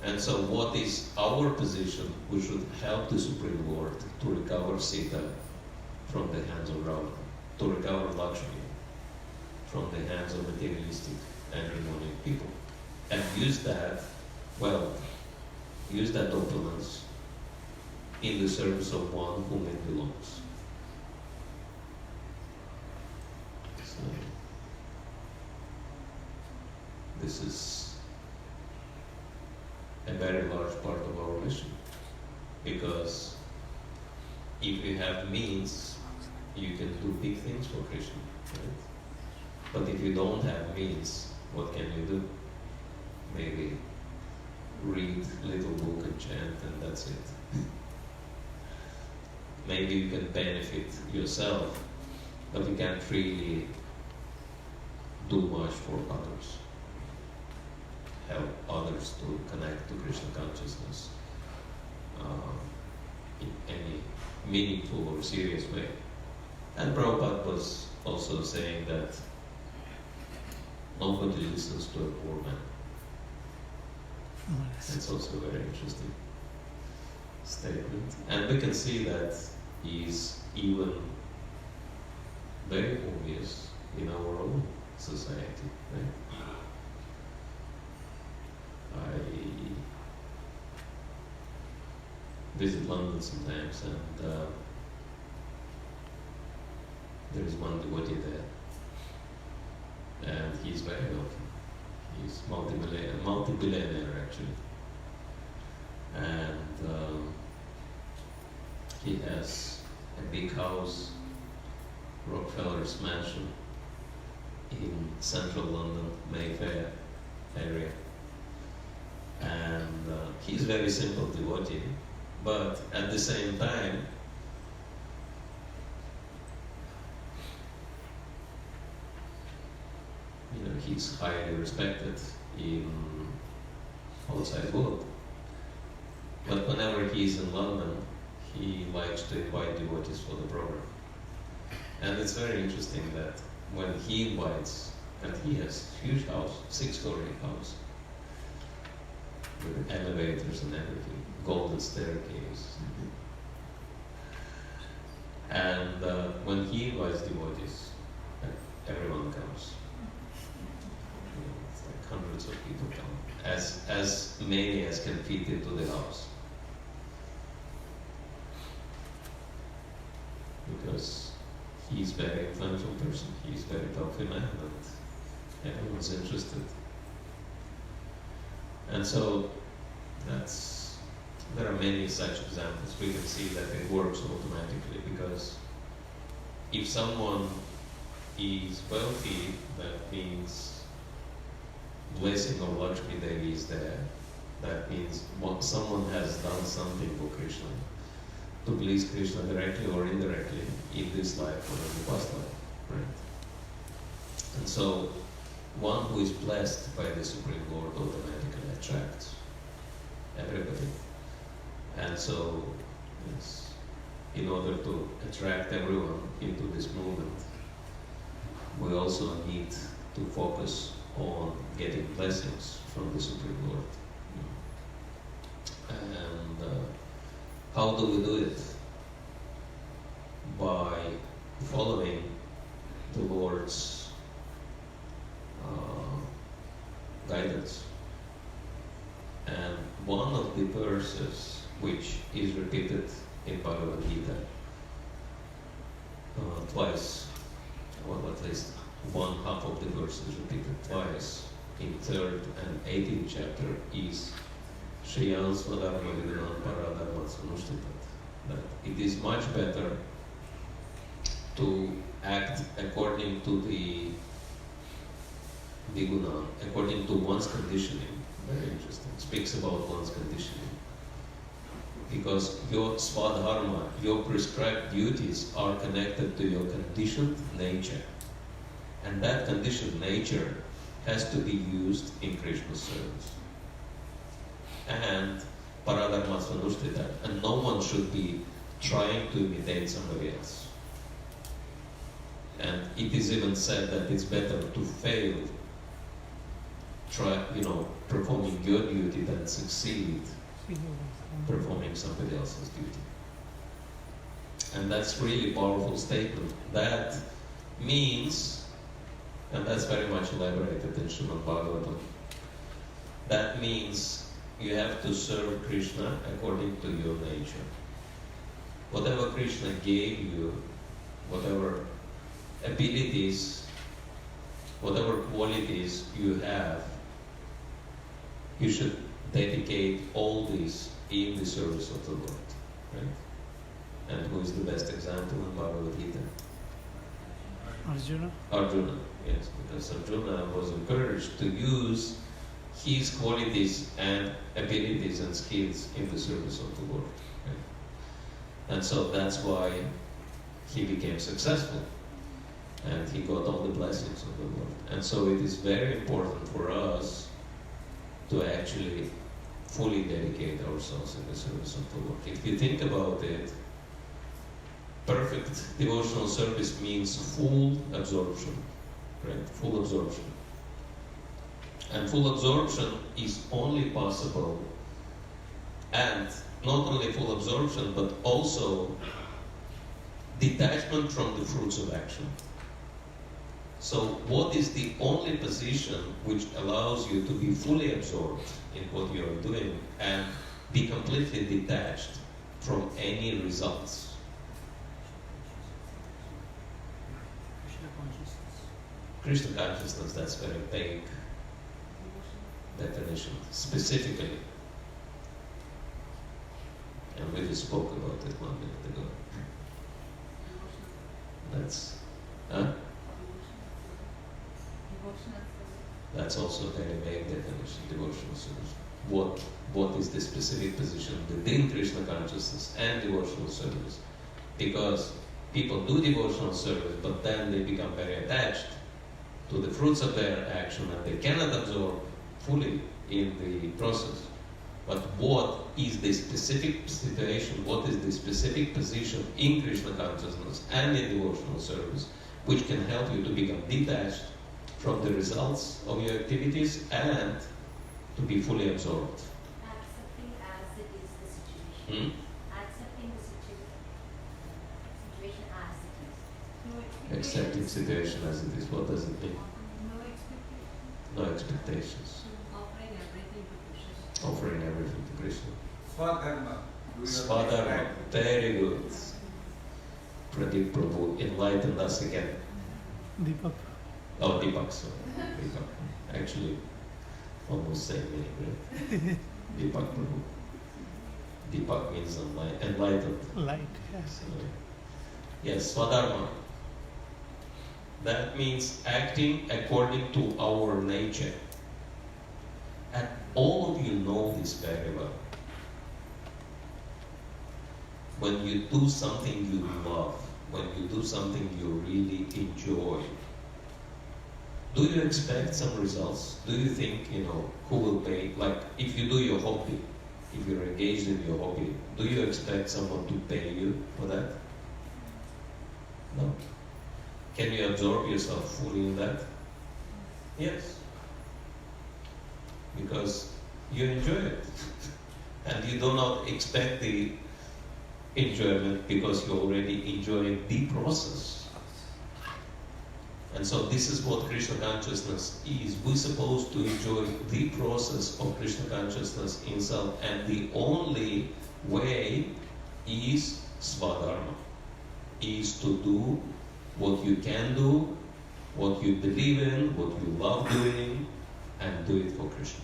And so what is our position? We should help the Supreme Lord to recover Sita from the hands of Ravan, to recover Lakshmi from the hands of materialistic and demonic people. And use that wealth, use that opulence in the service of one whom it belongs. So, this is a very large part of our mission, because if you have means, you can do big things for Krishna, right? But if you don't have means, what can you do? Maybe read little book and chant, and that's it. Maybe you can benefit yourself, but you can't really do much for others. Help others to connect to Krishna consciousness in any meaningful or serious way. And Prabhupada was also saying that nobody listens to a poor man. It's also a very interesting statement. And we can see that is even very obvious in our own society, right? I visit London sometimes, and there is one devotee there, and he's very wealthy. He's multi-billionaire actually, and he has a big house, Rockefeller's mansion, in central London, Mayfair area. And he's a very simple devotee, but at the same time, he's highly respected in outside world. But whenever he's in London, he likes to invite devotees for the program. And it's very interesting that when he invites, and he has a huge house, 6-story house, with elevators and everything, golden staircase. And when he invites devotees, everyone comes. It's like hundreds of people come, as many as can fit into the house. Because he's a very influential person, he's a very wealthy man, and everyone's interested. And so there are many such examples. We can see that it works automatically, because if someone is wealthy, that means blessing of Lakshmi Devi is there. That means someone has done something for Krishna, to please Krishna directly or indirectly in this life or in the past life, right? And so one who is blessed by the Supreme Lord automatically attracts everybody. And so, yes, in order to attract everyone into this movement, we also need to focus on getting blessings from the Supreme Lord. And how do we do it? By following the Lord's guidance. And one of the verses which is repeated in Bhagavad Gita twice, or at least one half of the verse is repeated twice in 3rd and 18th chapter, is Shriyan Swadharma Vidanan Paradharma Sanushtitat. That it is much better to act according to the guna, according to one's conditioning. Very interesting. Speaks about one's conditioning. Because your swadharma, your prescribed duties are connected to your conditioned nature. And that conditioned nature has to be used in Krishna's service. And paradharma svanushtita, and no one should be trying to imitate somebody else. And it is even said that it's better to fail performing your duty than succeed performing somebody else's duty. And that's really powerful statement. That means, and that's very much elaborated in Srimad Bhagavatam, that means you have to serve Krishna according to your nature. Whatever Krishna gave you, whatever abilities, whatever qualities you have, you should dedicate all these in the service of the Lord. Right? And who is the best example in Bhagavad Gita?
Arjuna.
Arjuna, yes, because Arjuna was encouraged to use his qualities and abilities and skills in the service of the Lord. Right? And so that's why he became successful. And he got all the blessings of the Lord. And so it is very important for us to actually fully dedicate ourselves in the service of the Lord. If you think about it, perfect devotional service means full absorption, right? Full absorption. And full absorption is only possible, and not only full absorption, but also detachment from the fruits of action. So what is the only position which allows you to be fully absorbed in what you are doing and be completely detached from any results? Krishna consciousness, that's very vague definition, specifically. And we just spoke about it 1 minute ago. That's, That's also a very vague definition, devotional service. What is the specific position within Krishna consciousness and devotional service? Because people do devotional service, but then they become very attached to the fruits of their action and they cannot absorb fully in the process. But what is the specific situation, what is the specific position in Krishna consciousness and in devotional service which can help you to become detached from the results of your activities and to be fully absorbed?
Accepting as it is the situation. Accepting the situation as it is.
Accepting situation as it is. What does it mean?
No expectation.
No expectations.
Offering everything to Krishna.
Offering everything to Krishna.
Swadharma. Do you
Swadharma.
understand?
Very good. Pradeep Prabhu enlightened us again.
Deepak.
Oh, Deepak, sorry. Deepak. Actually, almost same meaning, right? Deepak Prabhu. Deepak means enlightened.
Light. Yes.
So, yes, Swadharma. That means acting according to our nature. And all of you know this very well. When you do something you love, when you do something you really enjoy, do you expect some results? Do you think, who will pay? Like, if you do your hobby, if you're engaged in your hobby, do you expect someone to pay you for that? No. Can you absorb yourself fully in that? Yes. Because you enjoy it. And you do not expect the enjoyment because you're already enjoying the process. And so this is what Krishna consciousness is. We're supposed to enjoy the process of Krishna consciousness in self, and the only way is Swadharma, is to do what you can do, what you believe in, what you love doing, and do it for Krishna.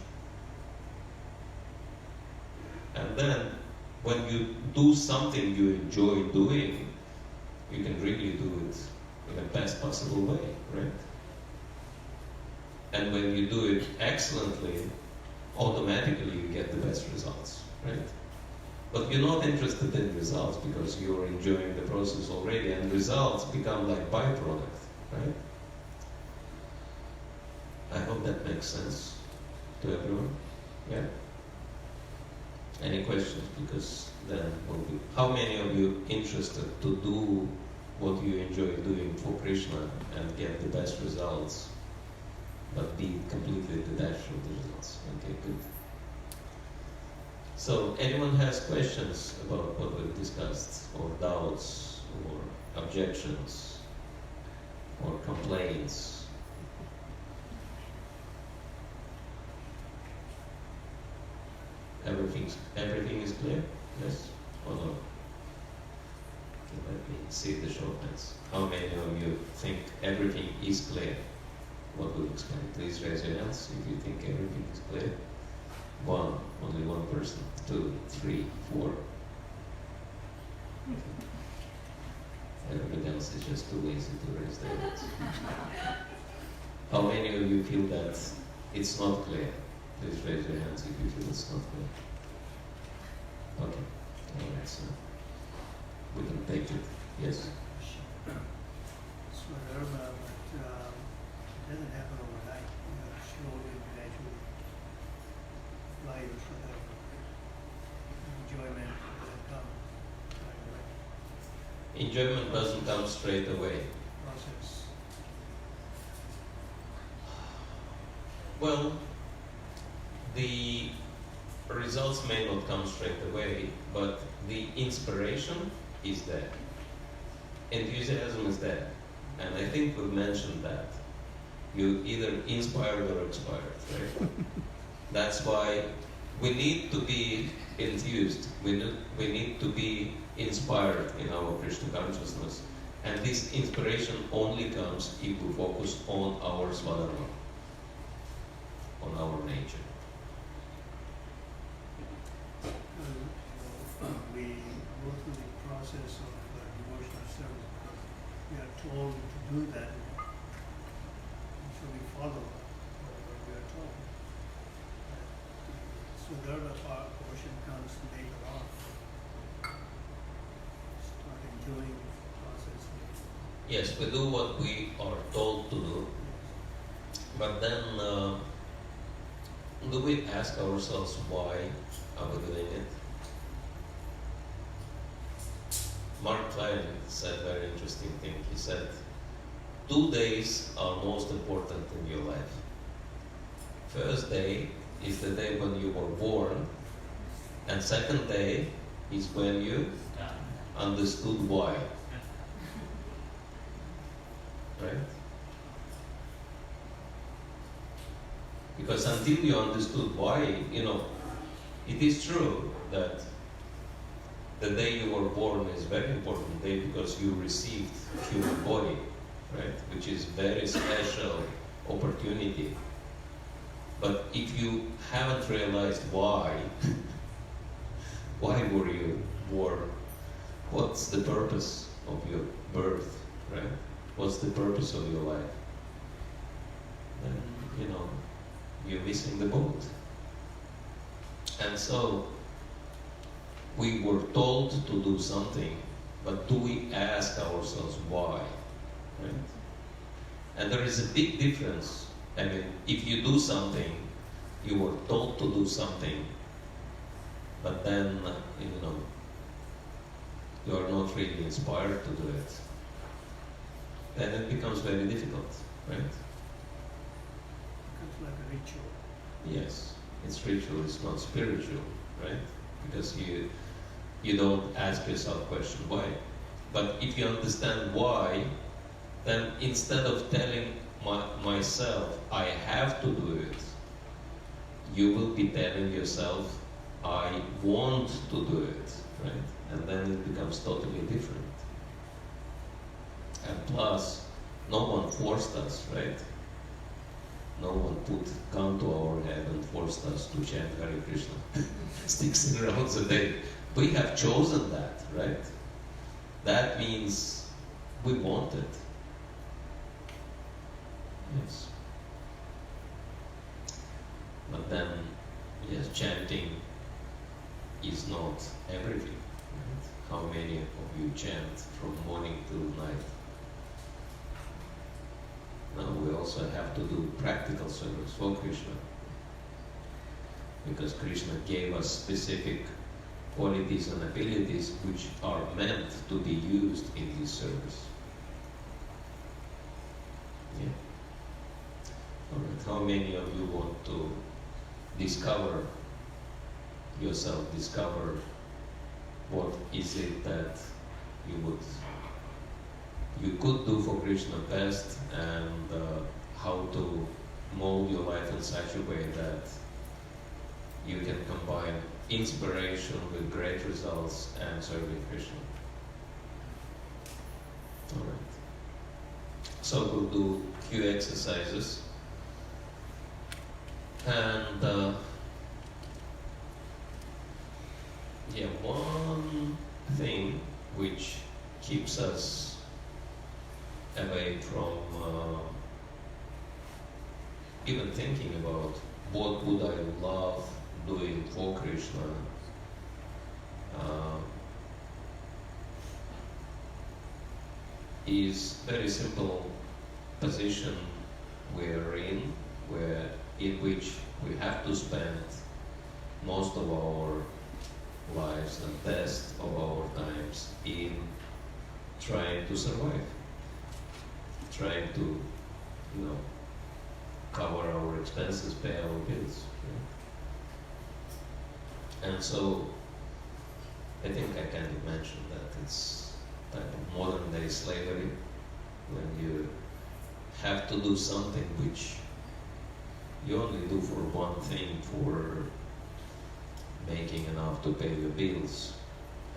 And then, when you do something you enjoy doing, you can really do it in the best possible way, right? And when you do it excellently, automatically you get the best results, right? But you're not interested in results because you're enjoying the process already, and results become like byproduct, right? I hope that makes sense to everyone? Yeah? Any questions? Because then we'll be... How many of you interested to do what you enjoy doing for Krishna and get the best results, but be completely detached from the results? Okay, good. So, anyone has questions about what we've discussed, or doubts, or objections, or complaints? Everything is clear? Yes or no? Okay, let me see the show of hands. How many of you think everything is clear? What will explain? Please raise your hands if you think everything is clear. One, only one person. 2, 3, 4. Everybody else is just too lazy to raise their hands. How many of you feel that it's not clear? Please raise your hands if you feel it's not clear. Okay. Alright, so we can take it. Yes?
So Dharma, but it doesn't happen overnight. You know, slowly and gradually, life for the enjoyment doesn't come right away.
Enjoyment doesn't come straight away.
Process.
Well, the results may not come straight away, but the inspiration is there. Enthusiasm is there. And I think we've mentioned that. You either inspired or expired, right? That's why we need to be enthused. We need to be inspired in our Krishna consciousness. And this inspiration only comes if we focus on our Swadharma, on our nature.
We go through the process of devotional service because we are told to do that. And so we follow whatever we are told. So the other portion comes later on. Starting doing the process.
Yes, we do what we are told to do, but then do we ask ourselves why are we doing it? Mark Twain said a very interesting thing. He said, 2 days are most important in your life. First day is the day when you were born, and second day is when you understood why. Right? Because until you understood why, it is true that the day you were born is a very important day because you received human body, right? Which is very special opportunity. But if you haven't realized why, why were you born? What's the purpose of your birth, right? What's the purpose of your life? Then, you're missing the boat. And so, we were told to do something, but do we ask ourselves why? Right? And there is a big difference. I mean, if you do something, you were told to do something, but then, you are not really inspired to do it, then it becomes very difficult, right?
Becomes like a ritual.
Yes, it's ritual, it's not spiritual, right? Because you don't ask yourself question why. But if you understand why, then instead of telling myself I have to do it, you will be telling yourself I want to do it, right? And then it becomes totally different. And plus, no one forced us, right? No one put gun to our head and forced us to chant Hare Krishna 16 rounds a day. We have chosen that, right? That means we want it. Yes. But then, yes, chanting is not everything. Right? How many of you chant from morning till night? Now we also have to do practical service for Krishna, because Krishna gave us specific qualities and abilities which are meant to be used in his service. Yeah. Alright, how many of you want to discover yourself, discover what is it that you could do for Krishna best, and how to mold your life in such a way that you can combine inspiration with great results and serving Krishna. Alright. So we'll do few exercises. And one thing which keeps us away from even thinking about what would I love doing for Krishna, is very simple position we're in which we have to spend most of our lives and best of our times in trying to survive, trying to, cover our expenses, pay our bills. And so, I think I kind of mentioned that it's type of modern day slavery, when you have to do something which you only do for one thing, for making enough to pay your bills,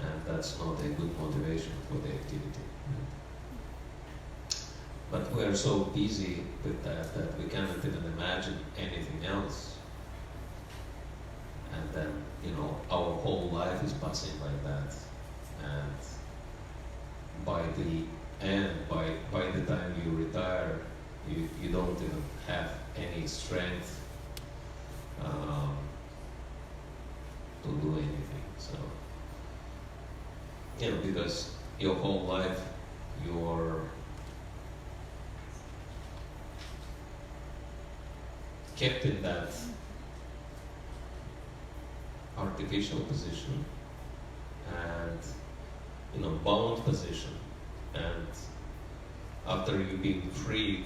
and that's not a good motivation for the activity. But we are so busy with that we cannot even imagine anything else. And then, our whole life is passing like that. And by the end, by the time you retire, you don't even have any strength to do anything. So, because your whole life you're kept in that artificial position and bound position, and after you've been freed,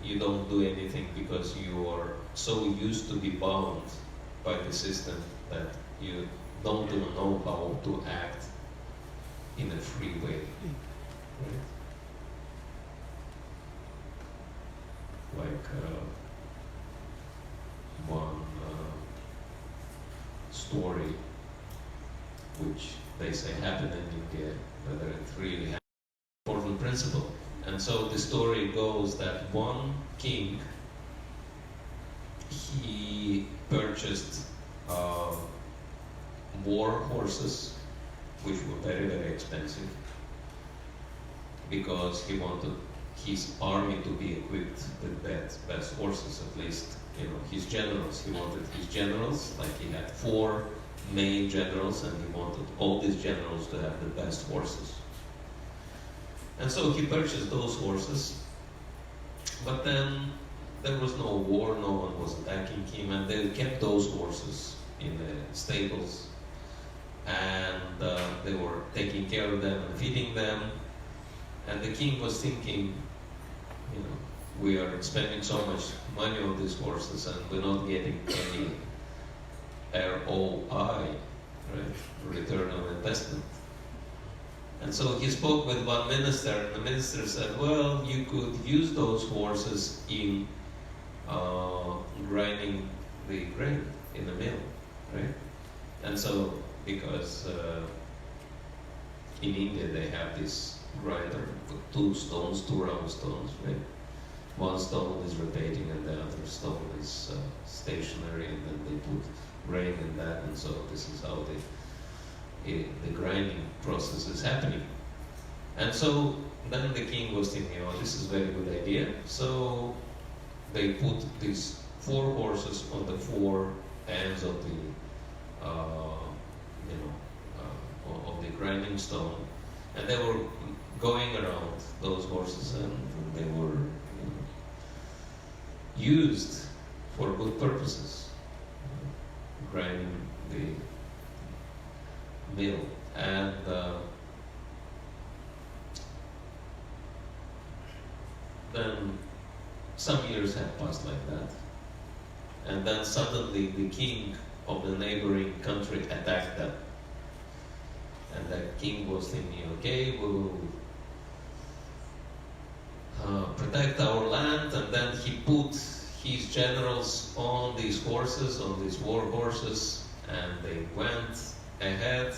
you don't do anything because you are so used to be bound by the system that you don't even know how to act in a free way. Right? Like one story which they say happened in India, whether it really happened, important principle. And so the story goes that one king, he purchased war horses, which were very, very expensive, because he wanted his army to be equipped with best horses, at least, his generals. He wanted his generals, like he had 4 main generals, and he wanted all these generals to have the best horses. And so he purchased those horses, but then there was no war, no one was attacking him, and they kept those horses in the stables, and they were taking care of them and feeding them. And the king was thinking, we are spending so much money on these horses and we're not getting any ROI, right? Return on investment. And so he spoke with one minister, and the minister said, well, you could use those horses in grinding the grain in the mill, right? And so, because in India they have this grinder with 2 stones, 2 round stones, right? One stone is rotating and the other stone is stationary, and then they put grain in that, and so this is how the grinding process is happening. And so then the king was thinking, this is a very good idea. So they put these 4 horses on the 4 ends of the of the grinding stone, And they were going around those horses, and they were used for good purposes, grinding the mill. And then some years had passed like that. And then suddenly the king of the neighboring country attacked them. And the king was thinking, okay, we will protect our land. And then he put his generals on these horses, on these war horses, and they went ahead.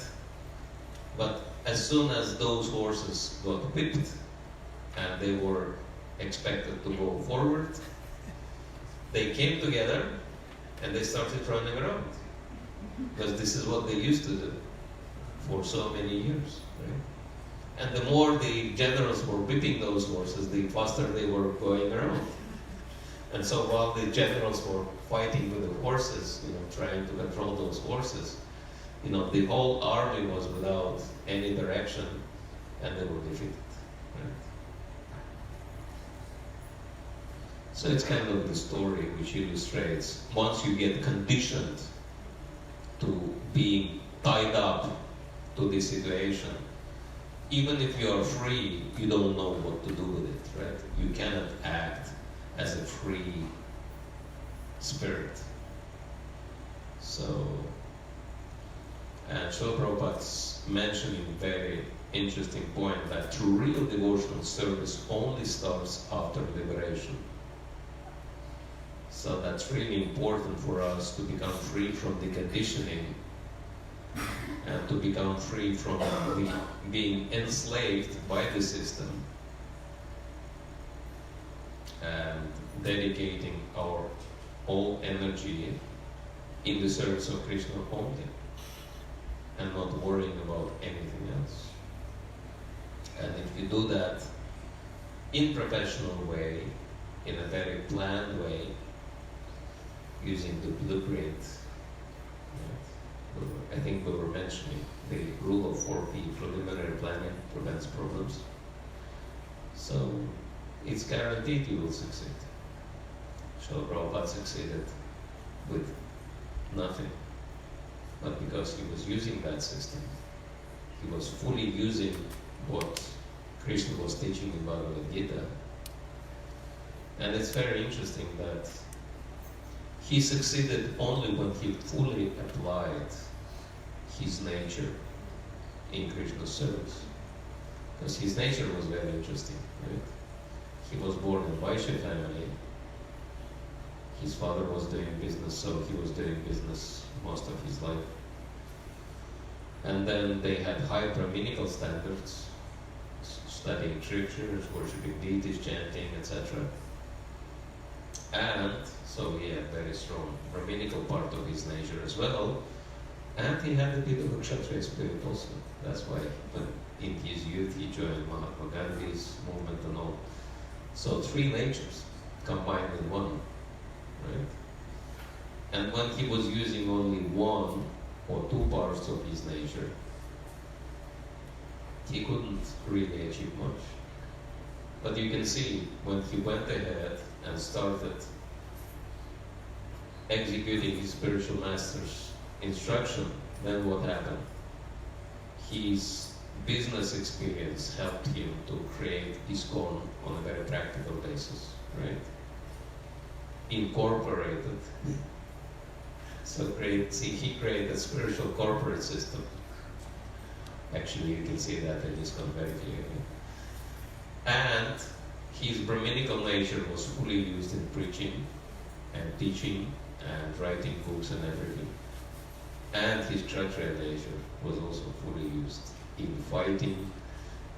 But as soon as those horses got whipped and they were expected to go forward, they came together and they started running around. Because this is what they used to do for so many years, right? And the more the generals were whipping those horses, the faster they were going around. And so while the generals were fighting with the horses, trying to control those horses, the whole army was without any direction, and they were defeated, right? So it's kind of the story which illustrates, once you get conditioned to being tied up to this situation, even if you are free, you don't know what to do with it, right? You cannot act as a free spirit. So, and Srila Prabhupada's mentioning very interesting point that true real devotional service only starts after liberation. So that's really important for us to become free from the conditioning and to become free from being enslaved by the system and dedicating our whole energy in the service of Krishna only and not worrying about anything else. And if you do that in professional way, in a very planned way, using the blueprint, I think we were mentioning the rule of 4P, preliminary planning prevents problems. So it's guaranteed you will succeed. Srila Prabhupada succeeded with nothing, but because he was using that system, he was fully using what Krishna was teaching in Bhagavad Gita. And it's very interesting that he succeeded only when he fully applied his nature in Krishna's service. Because his nature was very interesting, right? He was born in Vaishya family. His father was doing business, so he was doing business most of his life. And then they had high Brahminical standards, studying scriptures, worshipping deities, chanting, etc. And so he had very strong Brahminical part of his nature as well. And he had a bit of a Kshatriya spirit also. That's why when in his youth he joined Mahatma Gandhi's movement and all. So three natures combined in one, right? And when he was using only one or two parts of his nature, he couldn't really achieve much. But you can see when he went ahead and started executing his spiritual master's instruction, then what happened? His business experience helped him to create ISKCON on a very practical basis, right? Incorporated. So he created a spiritual corporate system. Actually, you can see that in ISKCON very clearly. And his Brahminical nature was fully used in preaching and teaching and writing books and everything. And his Kshatriya nature was also fully used in fighting,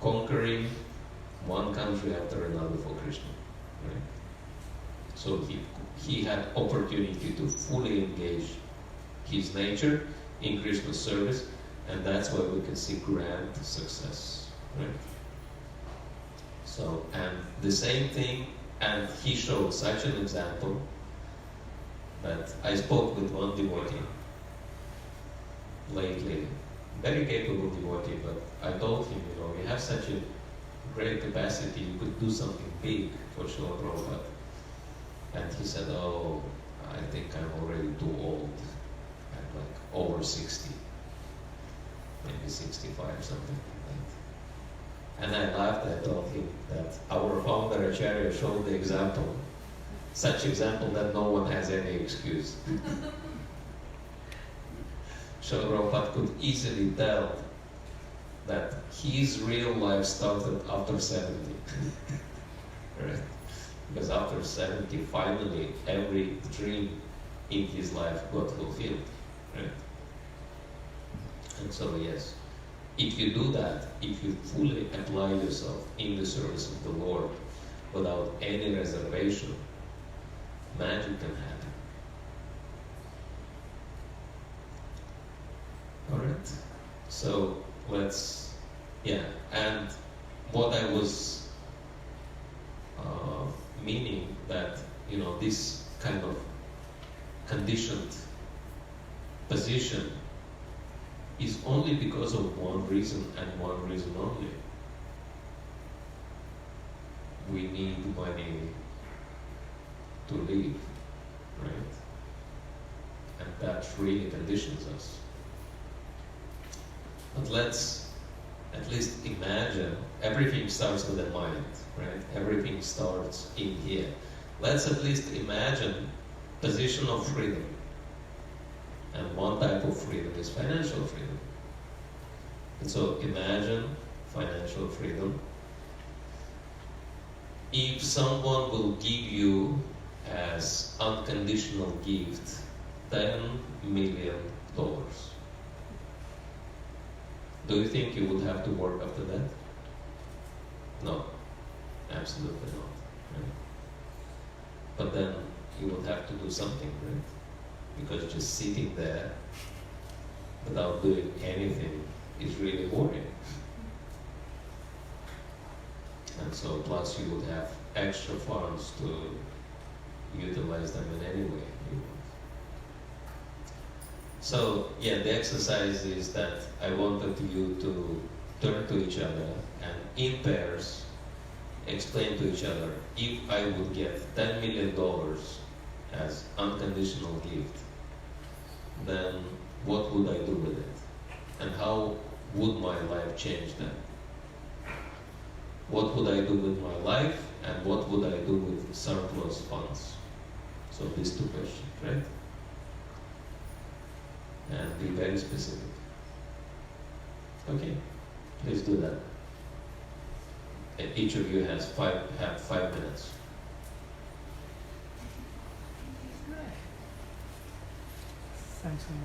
conquering one country after another for Krishna, right? So he had opportunity to fully engage his nature in Krishna's service, and that's why we can see grand success, right? So, and the same thing, and he showed such an example that I spoke with one devotee lately, very capable devotee, but I told him, you have such a great capacity, you could do something big for Srila Prabhupada. And he said, oh, I think I'm already too old. I'm like over 60, maybe 65, something like that. And I laughed, I told him that our founder Acharya showed the example, such example that no one has any excuse. Srila Prabhupada could easily tell that his real life started after 70. Right? Because after 70, finally, every dream in his life got fulfilled. Right? And so, yes, if you do that, if you fully apply yourself in the service of the Lord without any reservation, magic can happen. Alright? So, and what I was meaning that, this kind of conditioned position is only because of one reason and one reason only. We need money to live, right? And that really conditions us. But let's at least imagine, everything starts with the mind, right? Everything starts in here. Let's at least imagine position of freedom. And one type of freedom is financial freedom. And so imagine financial freedom. If someone will give you as unconditional gift $10 million, do you think you would have to work after that? No, absolutely not. Right? But then you would have to do something, right? Because just sitting there without doing anything is really boring. And so plus you would have extra funds to utilize them in any way you want. So the exercise is that I wanted you to turn to each other and in pairs explain to each other, if I would get $10 million as unconditional gift, then what would I do with it? And how would my life change then? What would I do with my life and what would I do with surplus funds? So these two questions, right? And be very specific. Okay, please do that. And each of you have 5 minutes.
Thanks so much.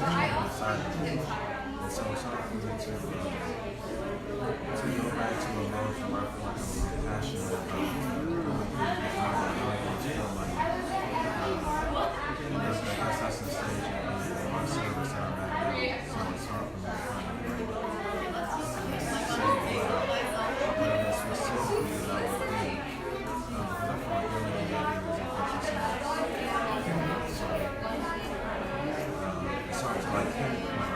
I also
silent.
get tired.
And so it's hard for me to go back to a mode where I feel like I'm really passionate about money. I guess that's the stage in my service that I'm at now. So it's hard for me to kind of say whatever specifically that I would do. Because I feel like everything I do is infectious. So it's hard to like pinpoint.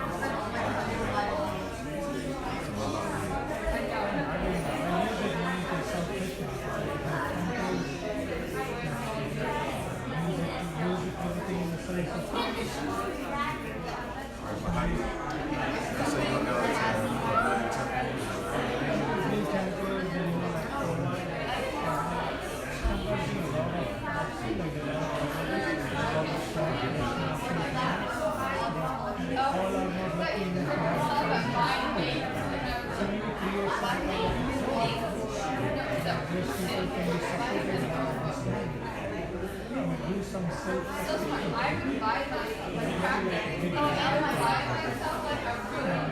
I would buy this, like, practice. Oh, now I buy myself, like, I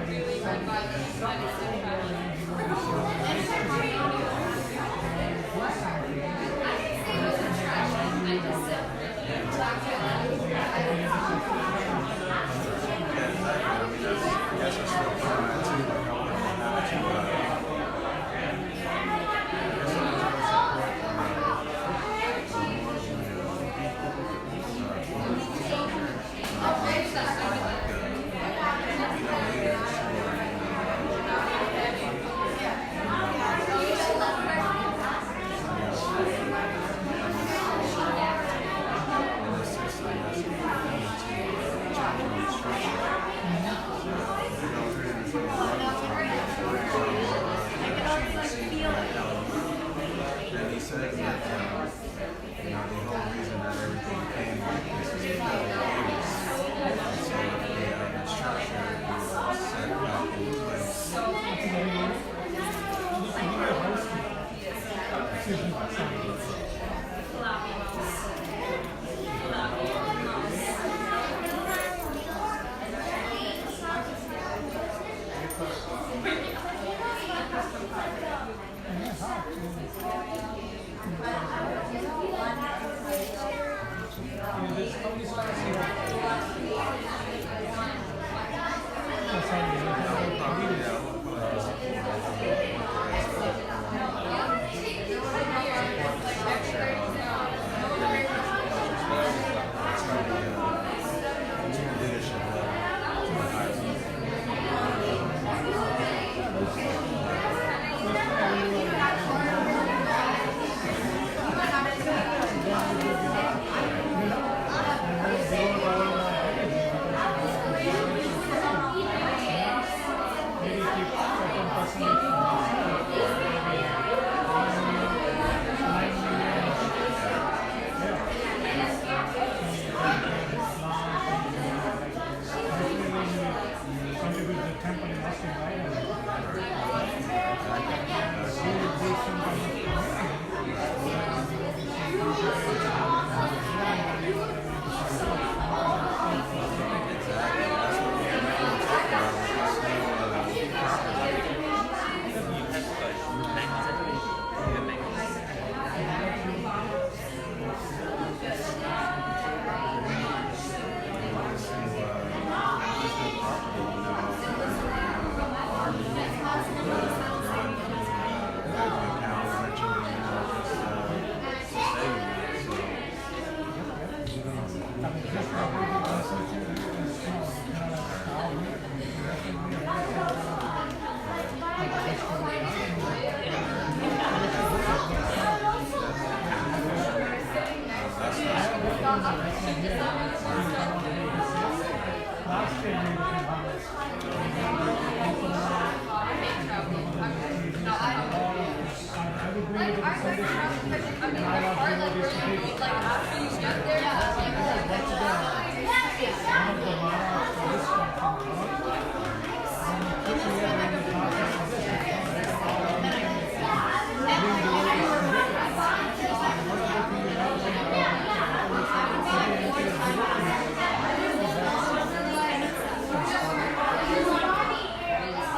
really would buy this, but it's so tragic. Like, I